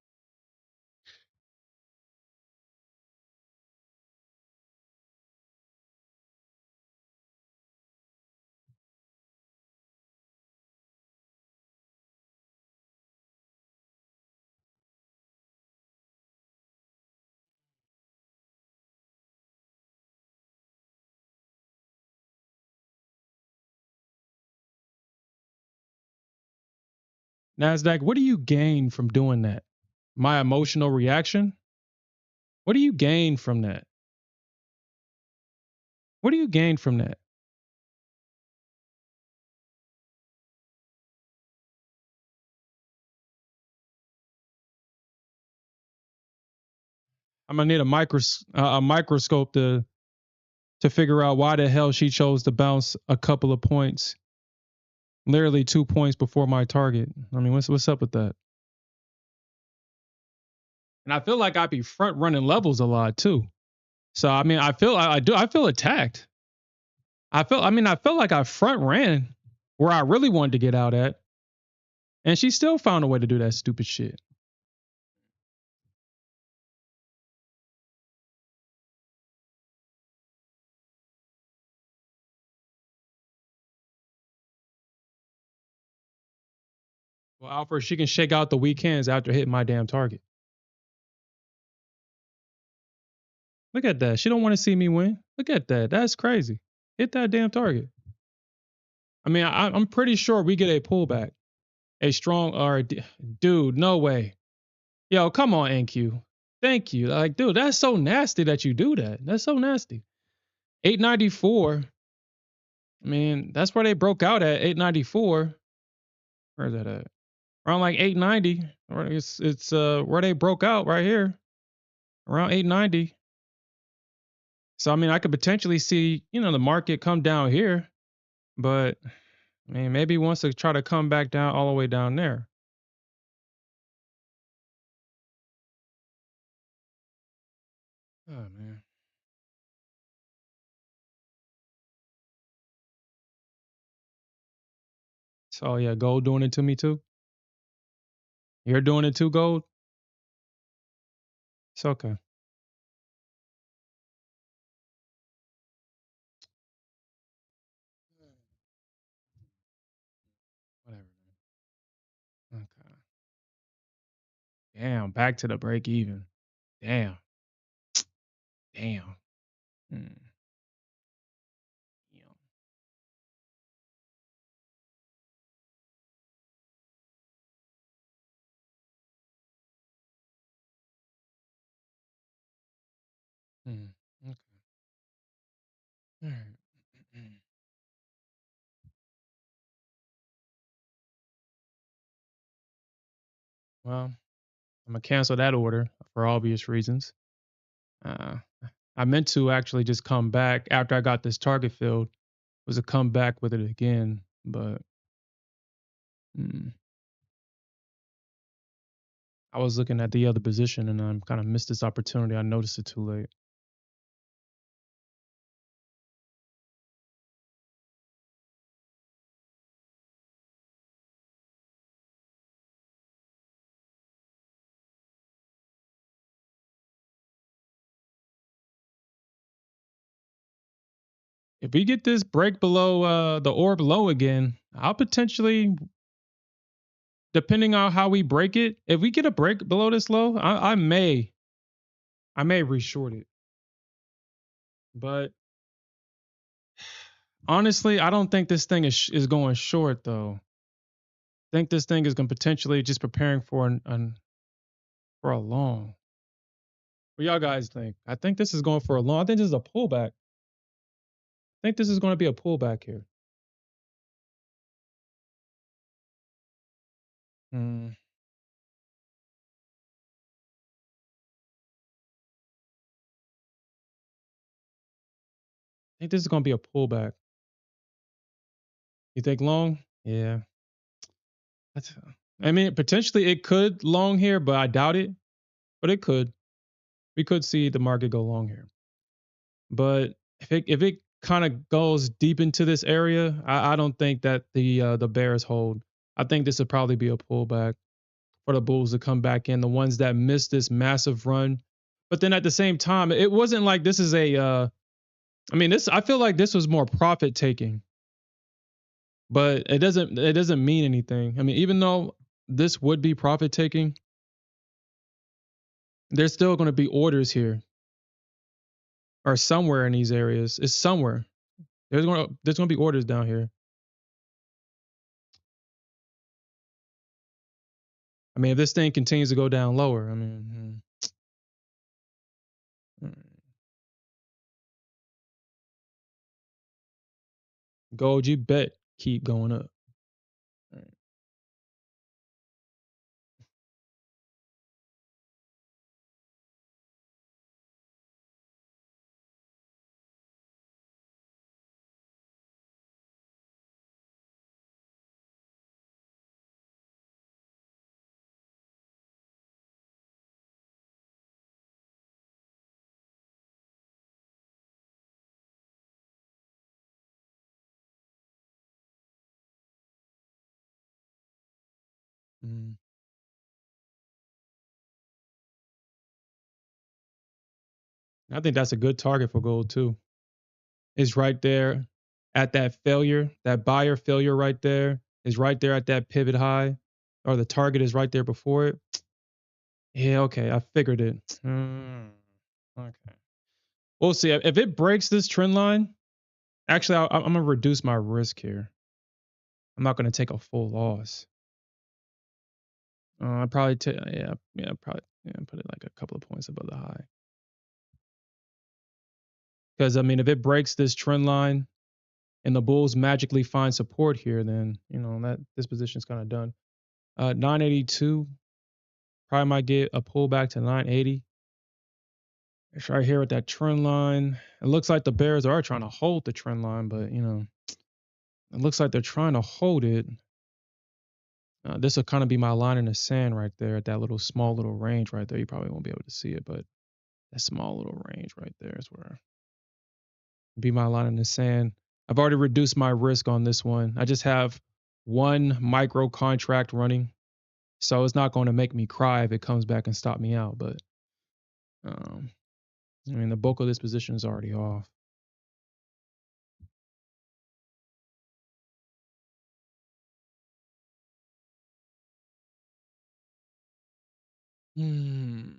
Nasdaq, what do you gain from doing that? My emotional reaction? What do you gain from that? What do you gain from that? I'm gonna need a microscope to figure out why the hell she chose to bounce a couple of points, literally 2 points before my target. I mean, what's up with that? And I feel like I be front running levels a lot too. So I mean, I feel attacked. I felt like I front ran where I really wanted to get out at, and she still found a way to do that stupid shit. Well, Alfred, she can shake out the weekends after hitting my damn target. Look at that. She don't want to see me win. Look at that. That's crazy. Hit that damn target. I mean, I'm pretty sure we get a pullback, a strong or dude. No way. Yo, come on, NQ. Thank you. Like, dude, that's so nasty that you do that. That's so nasty. 894. I mean, that's where they broke out at 894. Where's that at? Around like 890. Or it's where they broke out right here. Around 890. So I mean, I could potentially see, the market come down here, but I mean, maybe wants to try to come back down all the way down there. Oh man. So yeah, gold doing it to me too. You're doing it too, gold. It's okay. Whatever. Man. Okay. Damn, back to the break even. Damn. Damn. Hmm. Yeah. Hmm. Okay. All right. Well, I'm gonna cancel that order for obvious reasons. Uh, I meant to actually just come back after I got this target filled. Was to come back with it again, but mm, I was looking at the other position and I kind of missed this opportunity. I noticed it too late. If we get this break below the orb low again, I'll potentially, depending on how we break it, if we get a break below this low, I may reshort it. But Honestly, I don't think this thing is going short though. I think this thing is going to potentially just preparing for for a long. What y'all guys think? I think this is going for a long. I think this is a pullback. I think this is going to be a pullback here. Hmm. I think this is going to be a pullback. You think long? Yeah. That's, I mean, potentially it could long here, but I doubt it. But it could. We could see the market go long here. But if it kind of goes deep into this area, I don't think that the bears hold. I think this would probably be a pullback for the bulls to come back in. The ones that missed this massive run, but then at the same time, it wasn't like this is a. I mean, this I feel like this was more profit taking, but it doesn't mean anything. I mean, even though this would be profit taking, there's still going to be orders here or somewhere in these areas. It's somewhere. There's going to be orders down here. I mean, if this thing continues to go down lower, I mean, gold, you bet keep going up. Mm. I think that's a good target for gold too. It's right there at that failure, that buyer failure right there is right there at that pivot high, or the target is right there before it. Yeah, okay, I figured it. Okay, we'll see if it breaks this trend line. Actually, I'm gonna reduce my risk here. I'm not gonna take a full loss. I probably take probably put it like a couple of points above the high. Because I mean, if it breaks this trend line and the bulls magically find support here, then that this position is kind of done. 982 probably might get a pullback to 980. It's right here at that trend line. It looks like the bears are trying to hold the trend line, but it looks like they're trying to hold it. This will kind of be my line in the sand right there at that little small little range right there. You probably won't be able to see it, but that small little range right there is where be my line in the sand. I've already reduced my risk on this one. I just have one micro contract running, so it's not going to make me cry if it comes back and stop me out. But um, I mean, the bulk of this position is already off. Hmm.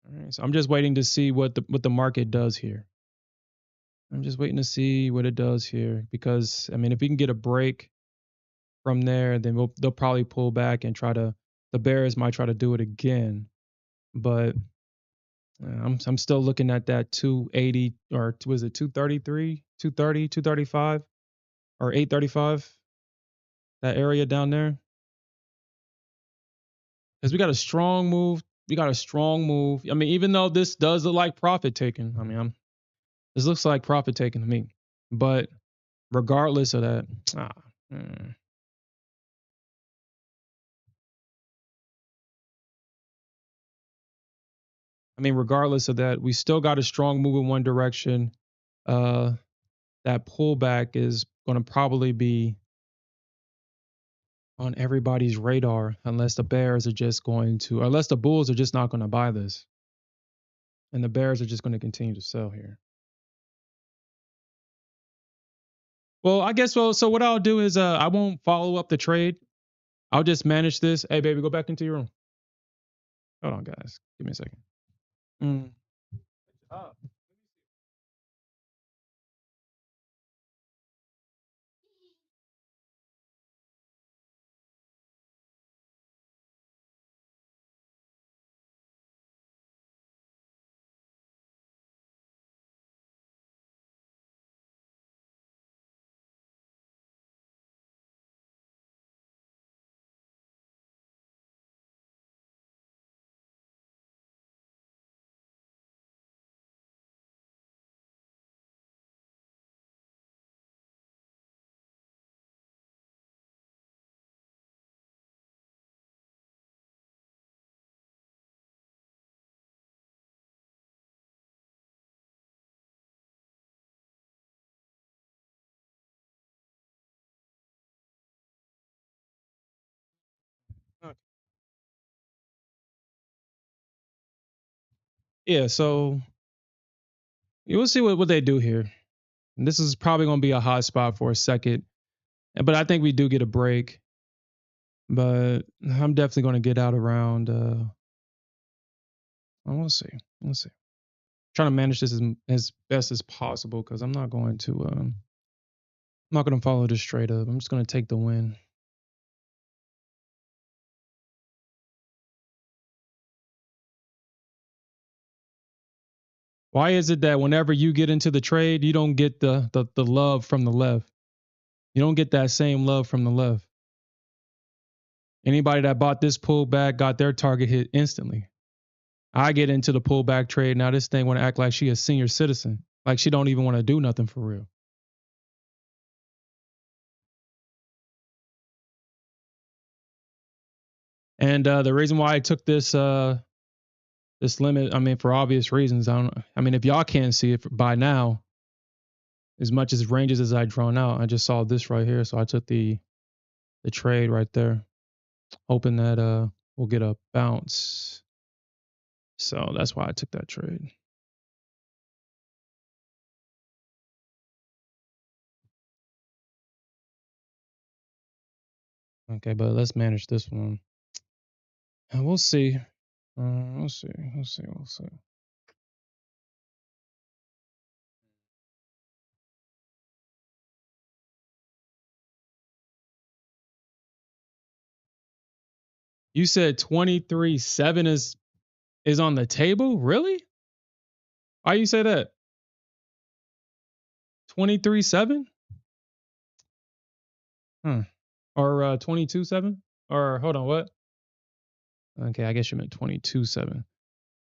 All right, so I'm just waiting to see what the market does here. I'm just waiting to see what it does here because I mean, if we can get a break from there, then they'll probably pull back and try to. The bears might try to do it again, but I'm still looking at that 280 or was it 233, 230, 235 or 835, that area down there. Because we got a strong move. We got a strong move. I mean, even though this does look like profit taking, I mean, this looks like profit taking to me. But regardless of that, ah, mm, I mean, regardless of that, we still got a strong move in one direction. Uh, that pullback is going to probably be on everybody's radar unless the bears are just going to, unless the bulls are just not going to buy this, and the bears are just going to continue to sell here. Well, I guess so what I'll do is I won't follow up the trade. I'll just manage this. Hey baby, go back into your room. Hold on, guys. Give me a second. Mm. Ah. Okay. Yeah, so you will see what they do here. And this is probably going to be a hot spot for a second, but I think we do get a break. But I'm definitely going to get out around. We'll see. We'll see. Trying to manage this as best as possible because I'm not going to. I'm not going to follow this straight up. I'm just going to take the win. Why is it that whenever you get into the trade, you don't get the love from the left? You don't get that same love from the left. Anybody that bought this pullback got their target hit instantly. I get into the pullback trade. Now this thing want to act like she a senior citizen. Like she don't even want to do nothing for real. And the reason why I took this limit, I mean, for obvious reasons. I mean, if y'all can't see it by now, as much as ranges as I drawn out, I just saw this right here. So I took the trade right there, hoping that we'll get a bounce. So that's why I took that trade. Okay, but let's manage this one. And we'll see. We'll see. We'll see. We'll see. You said 23.7 is on the table? Really? Why you say that? 23.7? Huh. Or 22.7? Or hold on, what? Okay, I guess you meant 22.7.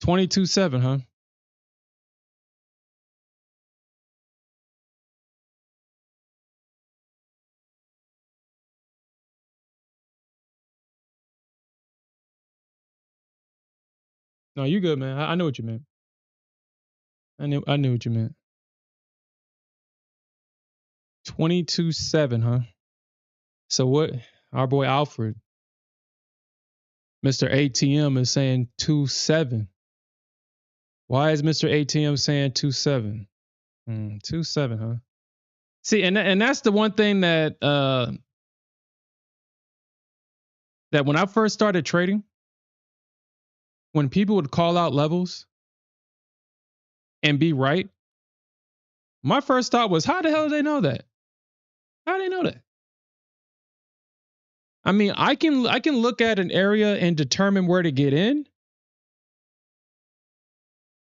22.7, huh? No, you good, man. I know what you meant. I knew what you meant. 22.7, huh? So what our boy Alfred, Mr. ATM is saying 2.7. Why is Mr. ATM saying 2.7? 2.7, huh? See, and that's the one thing that when I first started trading, when people would call out levels and be right, my first thought was, how the hell do they know that? How do they know that? I mean, I can look at an area and determine where to get in,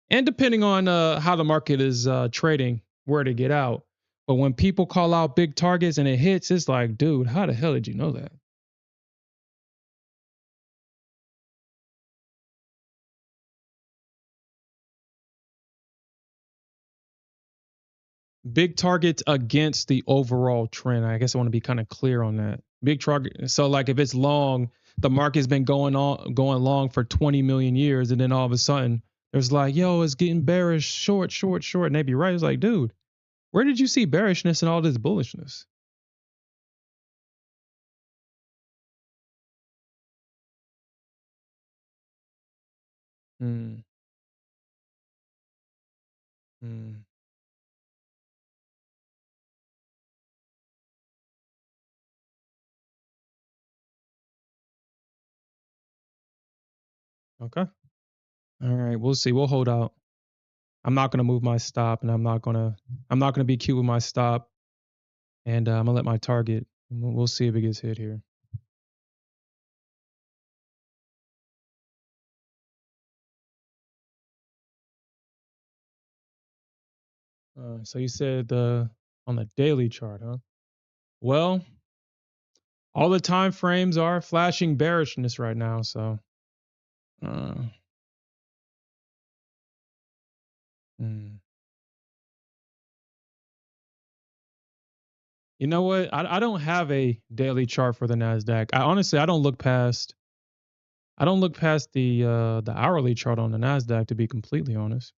and depending on how the market is trading, where to get out. But when people call out big targets and it hits, it's like, dude, how the hell did you know that? Big targets against the overall trend. I guess I want to be kind of clear on that. Big target. So like if it's long, the market's been going long for 20 million years, and then all of a sudden there's like, yo, it's getting bearish, short, short, short, and they be right. It's like, dude, where did you see bearishness and all this bullishness? Hmm. Hmm. Okay. All right. We'll see. We'll hold out. I'm not gonna move my stop, and I'm not gonna be cute with my stop, and I'm gonna let my target. We'll see if it gets hit here. So you said on the daily chart, huh? Well, all the time frames are flashing bearishness right now, so uh, hmm. You know what? I don't have a daily chart for the Nasdaq. I honestly I don't look past the hourly chart on the Nasdaq, to be completely honest.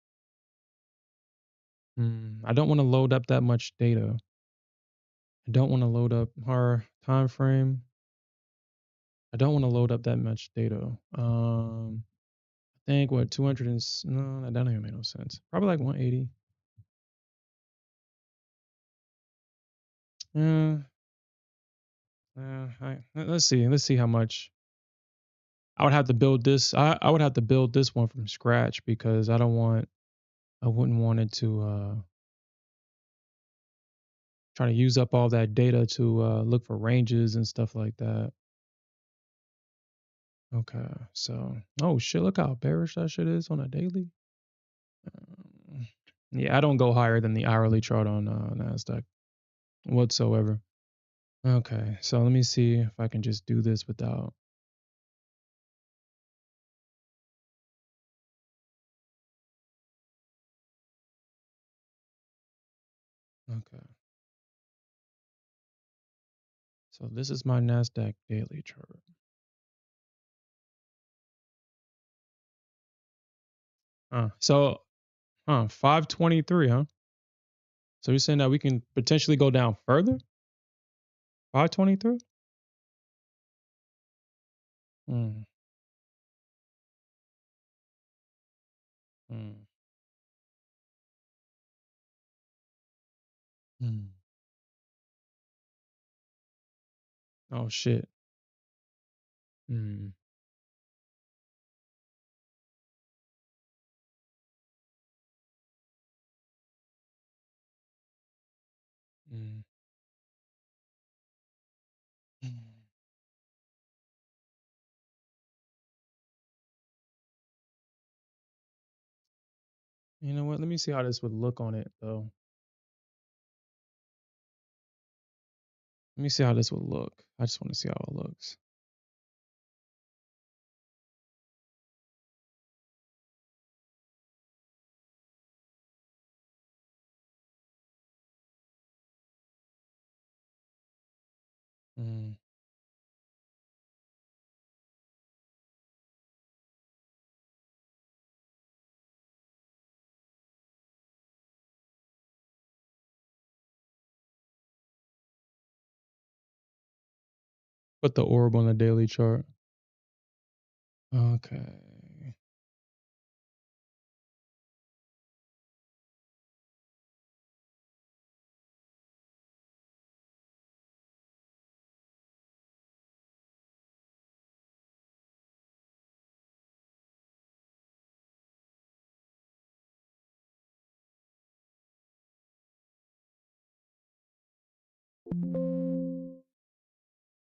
I don't want to load up that much data. I don't want to load up our time frame. I don't want to load up that much data. I think what 200 and no, that doesn't even make no sense. Probably like 180. Yeah, let's see. Let's see how much I would have to build this. I would have to build this one from scratch because I wouldn't want it to try to use up all that data to look for ranges and stuff like that. Okay, so oh shit, look how bearish that shit is on a daily. Yeah, I don't go higher than the hourly chart on Nasdaq whatsoever. Okay, so let me see if I can just do this without. Okay, so this is my Nasdaq daily chart. So 523, huh? So you're saying that we can potentially go down further? 523? Mm, mm, mm. Oh shit. Mm, mm, mm. You know what? Let me see how this would look on it though. Let me see how this would look. I just want to see how it looks. Mm. Put the orb on the daily chart. Okay.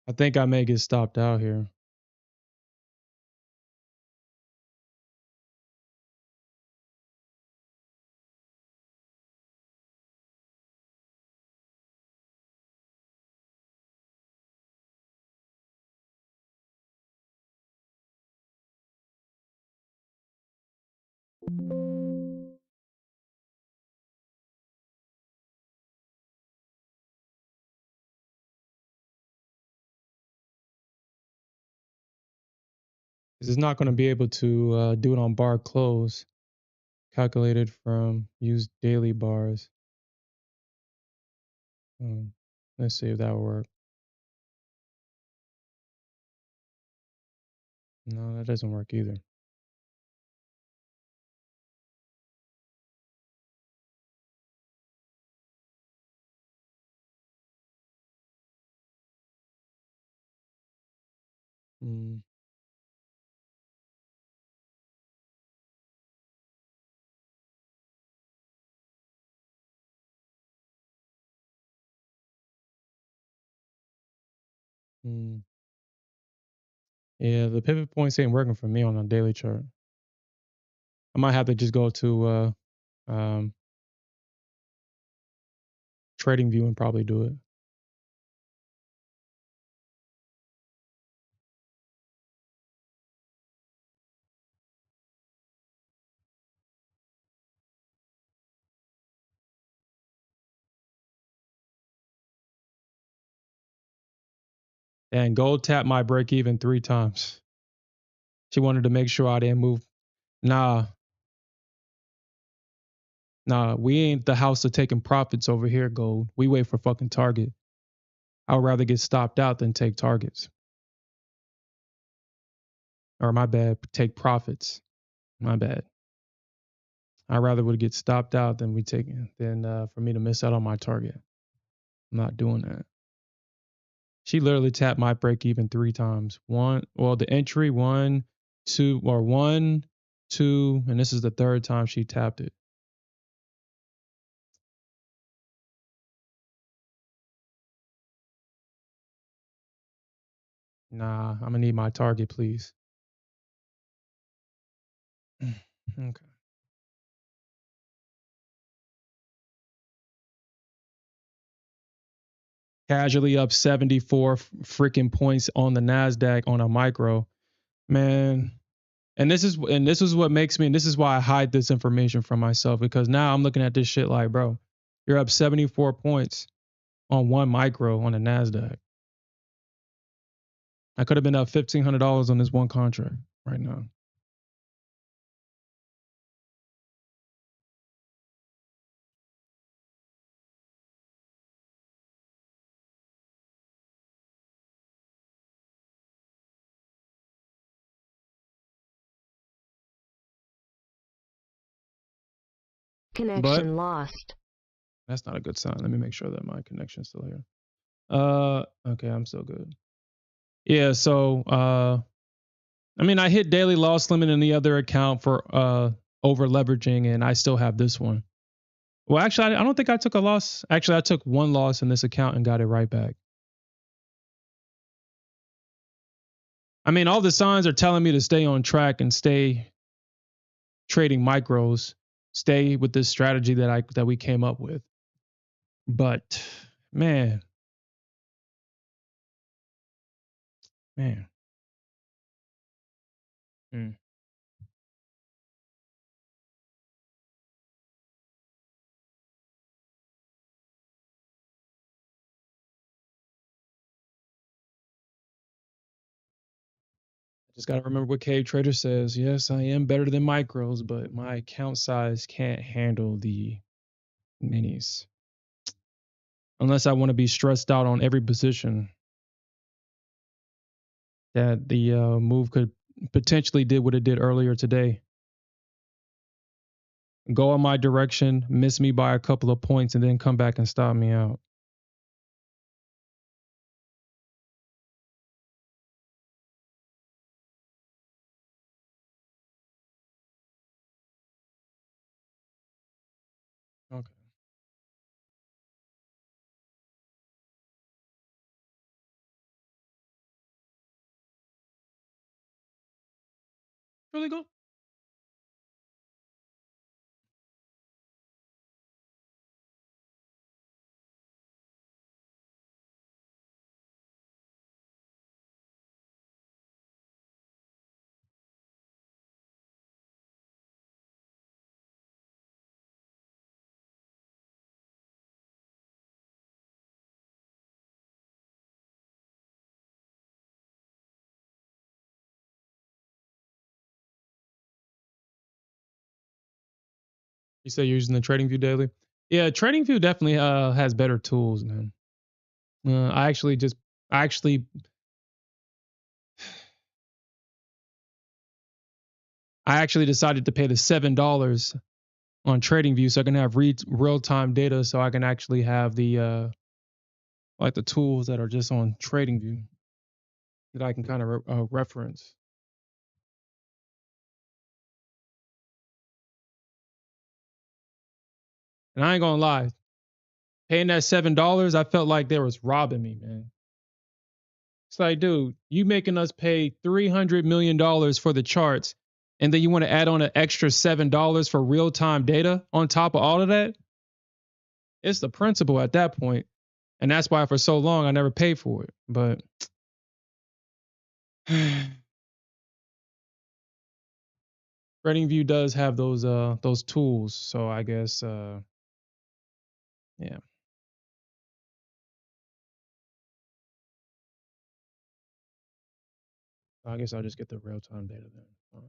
I think I may get stopped out here. It's not going to be able to do it on bar close, calculated from use daily bars. Um, let's see if that will work. No, that doesn't work either. Mm. Mm. Yeah, the pivot points ain't working for me on a daily chart. I might have to just go to um, Trading View and probably do it. And gold tapped my break even 3 times. She wanted to make sure I didn't move. Nah, we ain't the house of taking profits over here, gold. We wait for fucking target. I'd rather get stopped out than take targets. Or my bad, take profits. My bad. I'd rather would get stopped out than for me to miss out on my target. I'm not doing that. She literally tapped my break even 3 times. The entry 1, 2, or 1, 2, and this is the third time she tapped it. Nah, I'm gonna need my target, please. Okay. Casually up 74 freaking points on the Nasdaq on a micro, man. And this is what makes me, and this is why I hide this information from myself, because now I'm looking at this shit like, bro, you're up 74 points on one micro on the Nasdaq. I could have been up $1,500 on this one contract right now. Connection lost. That's not a good sign. Let me make sure that my connection's still here. Okay, I'm still good. Yeah, so I mean, I hit daily loss limit in the other account for over leveraging, and I still have this one. Well, actually, I don't think I took a loss. Actually, I took one loss in this account and got it right back. I mean, all the signs are telling me to stay on track and stay trading micros, stay with this strategy that we came up with. But man. Mm. Just got to remember what Cave Trader says. Yes, I am better than micros, but my account size can't handle the minis. Unless I want to be stressed out on every position that the move could potentially did what it did earlier today. Go in my direction, miss me by a couple of points, and then come back and stop me out. Okay. Really good. You say you're using the Trading View daily? Yeah, Trading View definitely has better tools, man. I actually decided to pay the $7 on TradingView so I can have real time data, so I can actually have the like the tools that are just on TradingView that I can kind of reference. And I ain't gonna lie, paying that $7, I felt like they was robbing me, man. It's like, dude, you making us pay $300 million for the charts, and then you want to add on an extra $7 for real time data on top of all of that? It's the principle at that point. And that's why for so long I never paid for it. But TradingView does have those tools. So I guess yeah. I guess I'll just get the real time data then.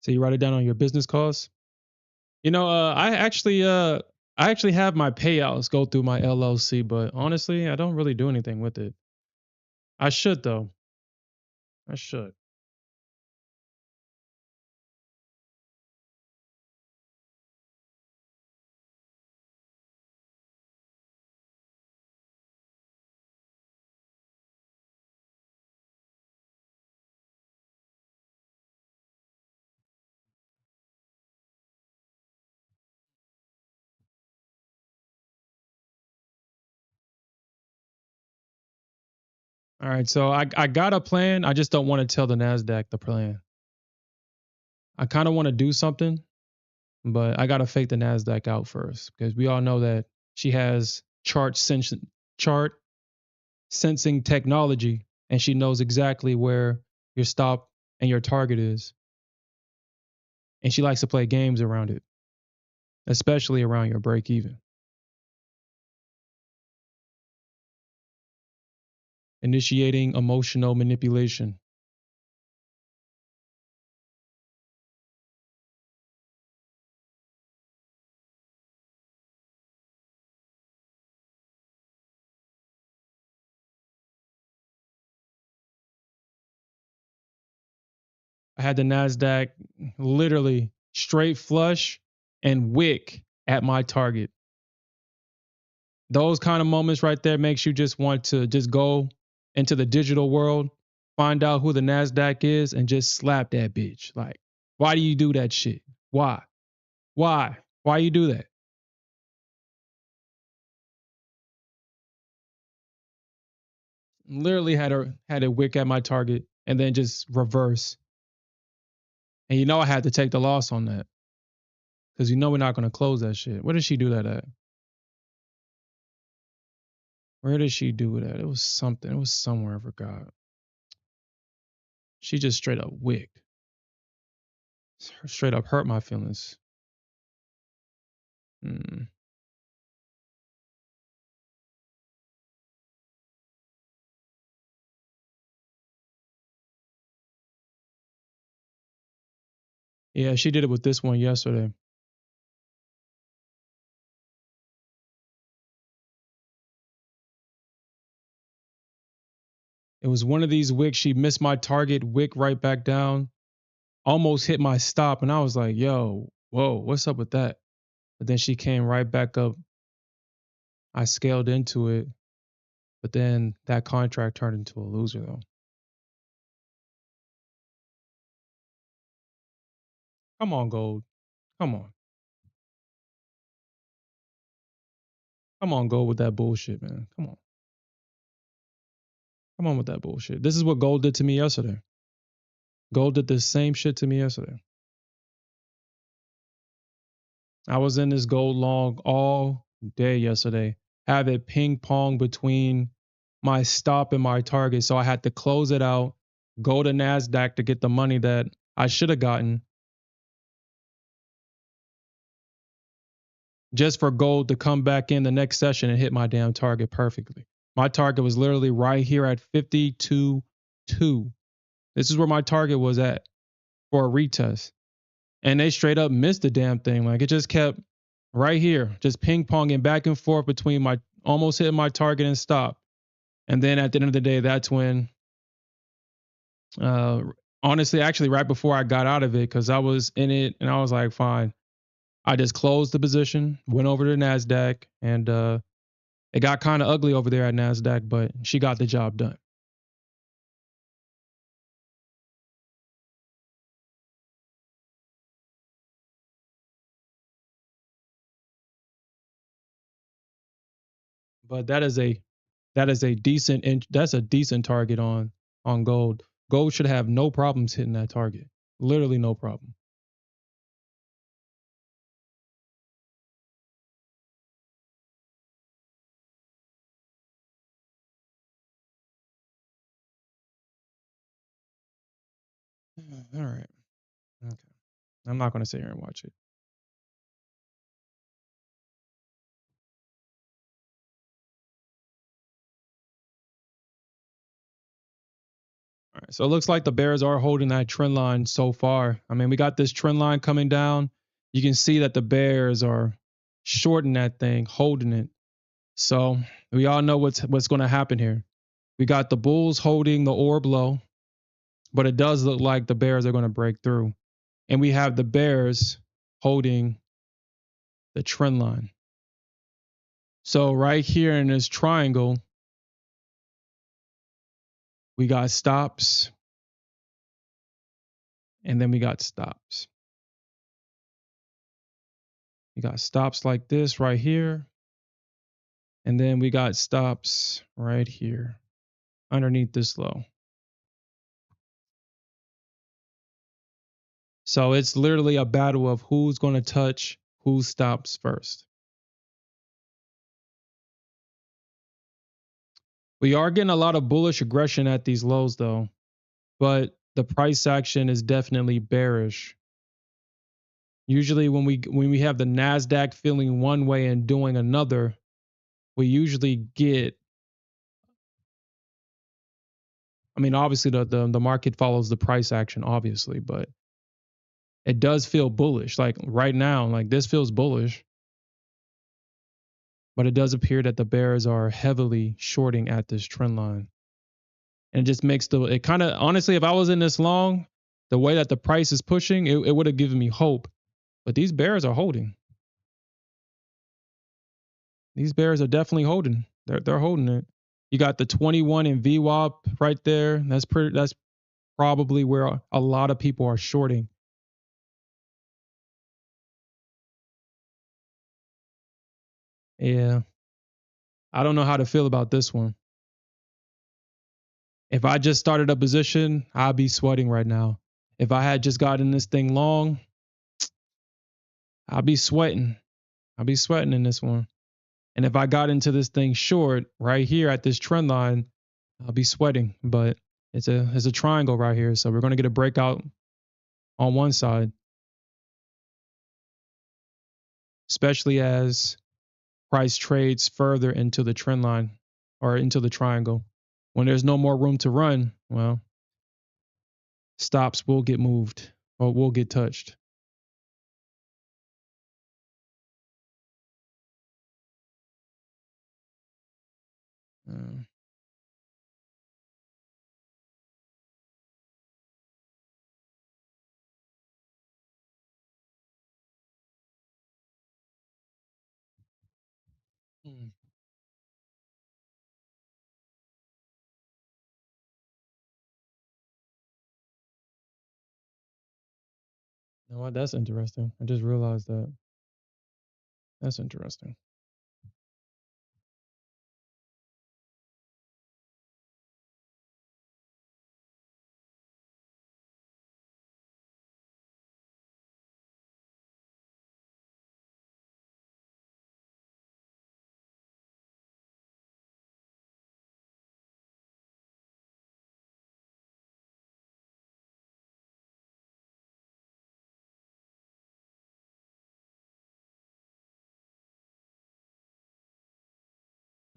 So you write it down on your business calls? You know, I actually have my payouts go through my LLC, but honestly, I don't really do anything with it. I should though. I should. All right, so I got a plan. I just don't want to tell the Nasdaq the plan. I kind of want to do something, but I got to fake the Nasdaq out first because we all know that she has chart sensing technology, and she knows exactly where your stop and your target is, and she likes to play games around it, especially around your break even. Initiating emotional manipulation. I had the Nasdaq literally straight flush and wick at my target. Those kind of moments right there makes you just want to just go into the digital world, find out who the Nasdaq is, and just slap that bitch. Like, why do you do that shit? Why? Why? Why you do that? Literally had a wick at my target and then just reverse. And you know I had to take the loss on that because you know we're not going to close that shit. Where did she do that at? Where did she do it at? It was something. It was somewhere. I forgot. She just straight up wicked. Straight up hurt my feelings. Mm. Yeah, she did it with this one yesterday. It was one of these wicks. She missed my target, wick right back down, almost hit my stop. And I was like, yo, whoa, what's up with that? But then she came right back up. I scaled into it. But then that contract turned into a loser, though. Come on, Gold. Come on. Come on, Gold with that bullshit, man. Come on. Come on with that bullshit. This is what Gold did to me yesterday. Gold did the same shit to me yesterday. I was in this gold long all day yesterday. Have it ping pong between my stop and my target. So I had to close it out, go to NASDAQ to get the money that I should have gotten just for gold to come back in the next session and hit my damn target perfectly. My target was literally right here at 52.2. This is where my target was at for a retest. And they straight up missed the damn thing. Like it just kept right here, just ping ponging back and forth between my almost hitting my target and stop. And then at the end of the day, that's when, honestly, actually, right before I got out of it, because I was in it and I was like, fine. I just closed the position, went over to NASDAQ, and it got kind of ugly over there at NASDAQ, but she got the job done. but that is a decent that's a decent target on gold. Gold should have no problems hitting that target. Literally no problem. All right. Okay. I'm not going to sit here and watch it. All right. So it looks like the bears are holding that trend line so far. I mean, we got this trend line coming down. You can see that the bears are shorting that thing, holding it. So we all know what's going to happen here. We got the bulls holding the orb low, but it does look like the bears are going to break through. And we have the bears holding the trend line. So right here in this triangle, we got stops and then we got stops. We got stops like this right here. And then we got stops right here underneath this low. So it's literally a battle of who's going to touch who stops first. We are getting a lot of bullish aggression at these lows though, but the price action is definitely bearish. Usually when we have the Nasdaq feeling one way and doing another, we usually get, I mean obviously the market follows the price action obviously, but it does feel bullish. Like right now, like this feels bullish, but it does appear that the bears are heavily shorting at this trend line. And it just makes it kind of, honestly, if I was in this long, the way that the price is pushing, it would have given me hope. But these bears are holding. These bears are definitely holding. They're holding it. You got the 21 in VWAP right there. That's probably where a lot of people are shorting. Yeah. I don't know how to feel about this one. If I just started a position, I'd be sweating right now. If I had just gotten this thing long, I'd be sweating. I'd be sweating in this one. And if I got into this thing short right here at this trend line, I'll be sweating. But it's a triangle right here. So we're going to get a breakout on one side, especially as price trades further into the trend line or into the triangle. When there's no more room to run, well, stops will get moved or will get touched. Uh, hmm. You know what? That's interesting. I just realized that. That's interesting.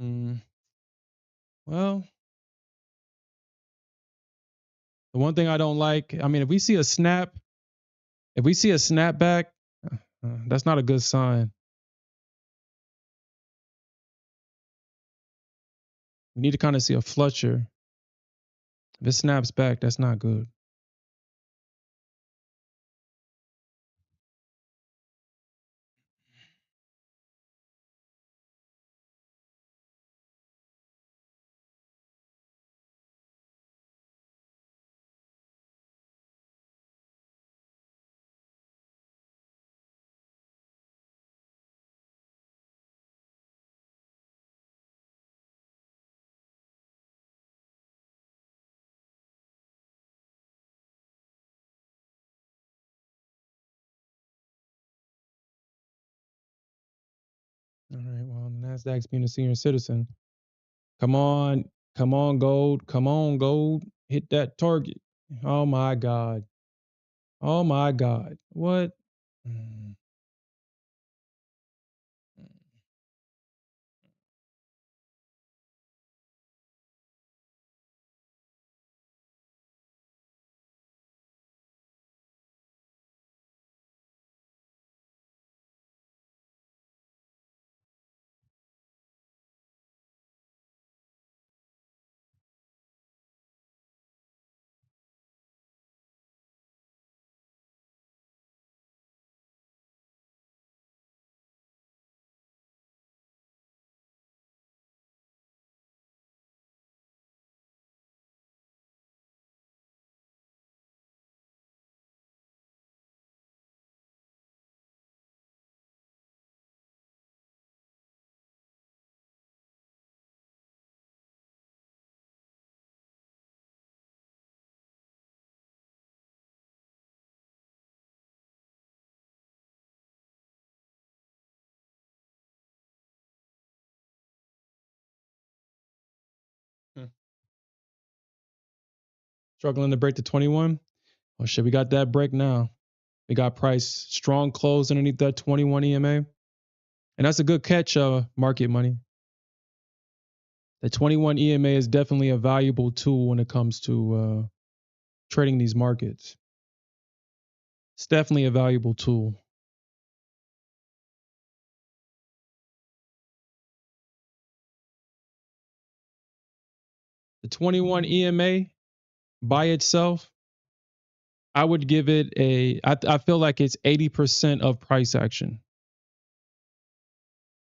Mm, well, the one thing I don't like, I mean, if we see a snapback, that's not a good sign. We need to kind of see a flutter. If it snaps back, that's not good. Nasdaq's being a senior citizen. Come on, come on, gold. Come on, gold. Hit that target. Oh my God. Oh my God. What? Mm. Hmm. Struggling to break the 21. Oh shit, we got that break now. We got price strong close underneath that 21 EMA. And that's a good catch, market money. The 21 EMA is definitely a valuable tool when it comes to trading these markets. It's definitely a valuable tool. The 21 EMA by itself, I would give it I feel like it's 80% of price action.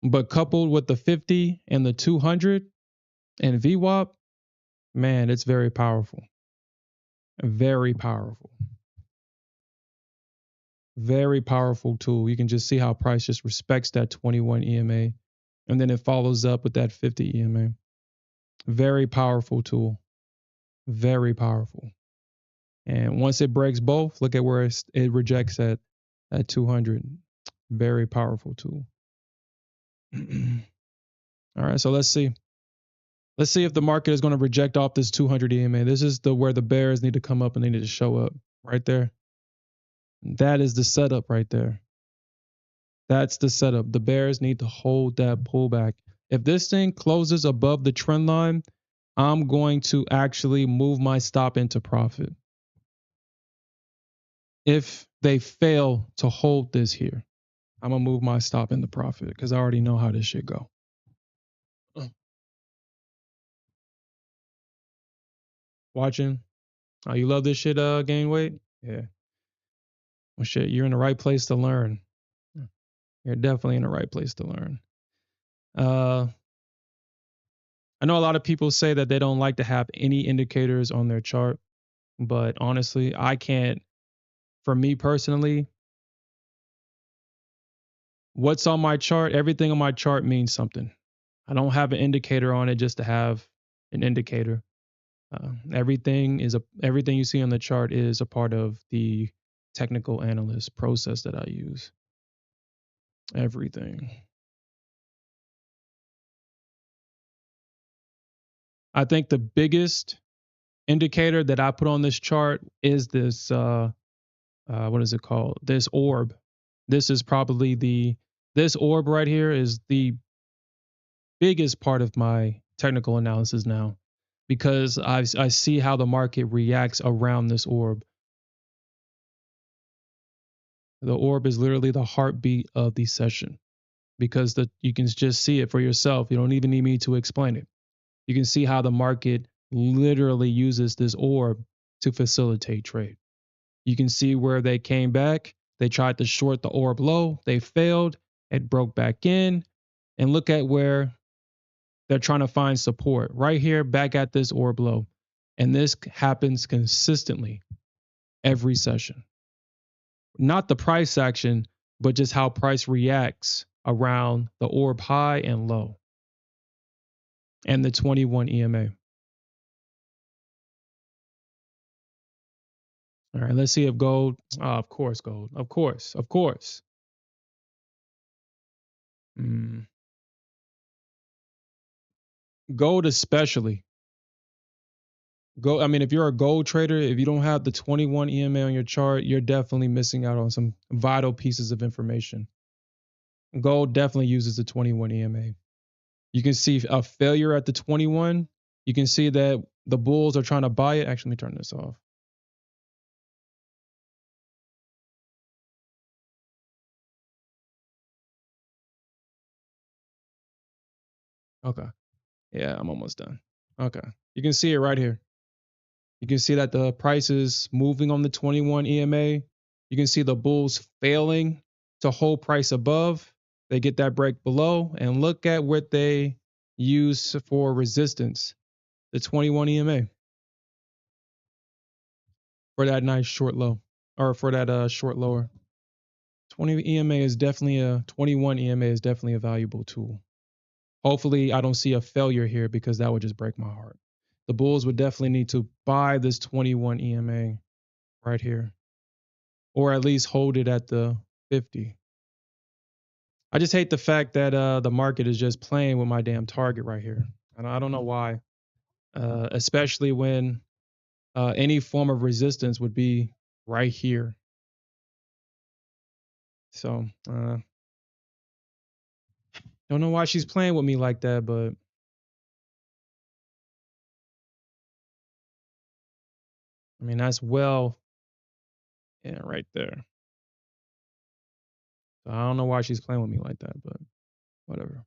But coupled with the 50 and the 200 and VWAP, man, it's very powerful. Very powerful. Very powerful tool. You can just see how price just respects that 21 EMA and then it follows up with that 50 EMA. Very powerful tool. Very powerful. And once it breaks both, look at where it rejects at 200. Very powerful tool. All right, so let's see. Let's see if the market is going to reject off this 200 EMA. This is where the bears need to come up and they need to show up right there. That is the setup right there. That's the setup. The bears need to hold that pullback. If this thing closes above the trend line, I'm going to actually move my stop into profit. If they fail to hold this here, I'm going to move my stop into profit because I already know how this shit go. Watching. Oh, you love this shit, gain weight? Yeah. Well, shit, you're in the right place to learn. You're definitely in the right place to learn. I know a lot of people say that they don't like to have any indicators on their chart, but honestly, I can't. For me personally, what's on my chart, everything on my chart means something. I don't have an indicator on it just to have an indicator. Everything you see on the chart is a part of the technical analyst process that I use. Everything. I think the biggest indicator that I put on this chart is this what is it called? This orb. This is probably this orb right here is the biggest part of my technical analysis now because I see how the market reacts around this orb. The orb is literally the heartbeat of the session because you can just see it for yourself. You don't even need me to explain it. You can see how the market literally uses this orb to facilitate trade. You can see where they came back. They tried to short the orb low. They failed. It broke back in. And look at where they're trying to find support right here, back at this orb low. And this happens consistently every session. Not the price action, but just how price reacts around the orb high and low and the 21 EMA. All right, let's see if gold, of course, gold, of course. Gold especially. I mean, if you're a gold trader, if you don't have the 21 EMA on your chart, you're definitely missing out on some vital pieces of information. Gold definitely uses the 21 EMA. You can see a failure at the 21. You can see that the bulls are trying to buy it. Actually, let me turn this off. Okay. Yeah, I'm almost done. Okay. You can see it right here. You can see that the price is moving on the 21 EMA. You can see the bulls failing to hold price above. They get that break below, and look at what they use for resistance, the 21 EMA, for that nice short low, or for that short lower. 20 EMA is definitely 21 EMA is definitely a valuable tool. Hopefully, I don't see a failure here because that would just break my heart. The bulls would definitely need to buy this 21 EMA right here, or at least hold it at the 50. I just hate the fact that the market is just playing with my damn target right here. And I don't know why, especially when any form of resistance would be right here. So don't know why she's playing with me like that, but I mean that's yeah, right there. So I don't know why she's playing with me like that, but whatever.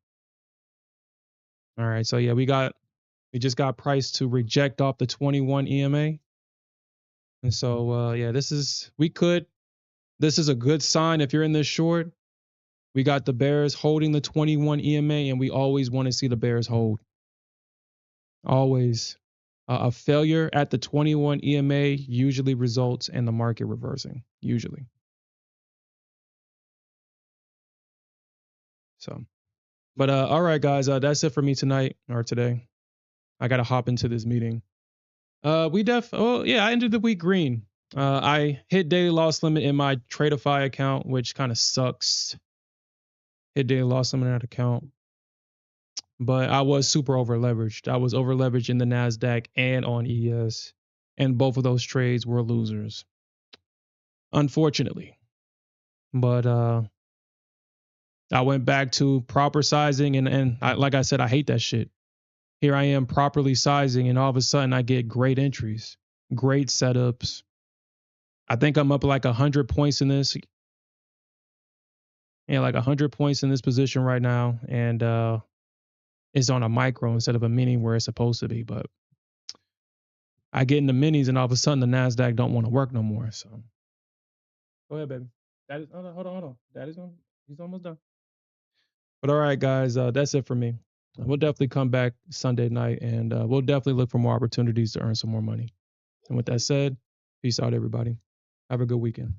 All right, so yeah, we just got priced to reject off the 21 EMA, and so yeah, this is a good sign if you're in this short. We got the bears holding the 21 EMA, and we always want to see the bears hold. Always. A failure at the 21 EMA usually results in the market reversing, usually. So, but all right, guys, that's it for me tonight or today. I got to hop into this meeting. Oh, yeah, I ended the week green. I hit daily loss limit in my Tradeify account, which kind of sucks. Hit daily loss limit in that account. But I was super over leveraged. I was over leveraged in the Nasdaq and on ES, and both of those trades were losers, unfortunately. But I went back to proper sizing, and like I said, I hate that shit. Here I am properly sizing, and all of a sudden I get great entries, great setups. I think I'm up like 100 points in this. Yeah, like 100 points in this position right now, and it's on a micro instead of a mini where it's supposed to be. But I get in the minis, and all of a sudden the Nasdaq don't want to work no more. So go ahead, baby. That is hold on. He's almost done. But all right, guys, that's it for me. We'll definitely come back Sunday night, and we'll definitely look for more opportunities to earn some more money. And with that said, peace out, everybody. Have a good weekend.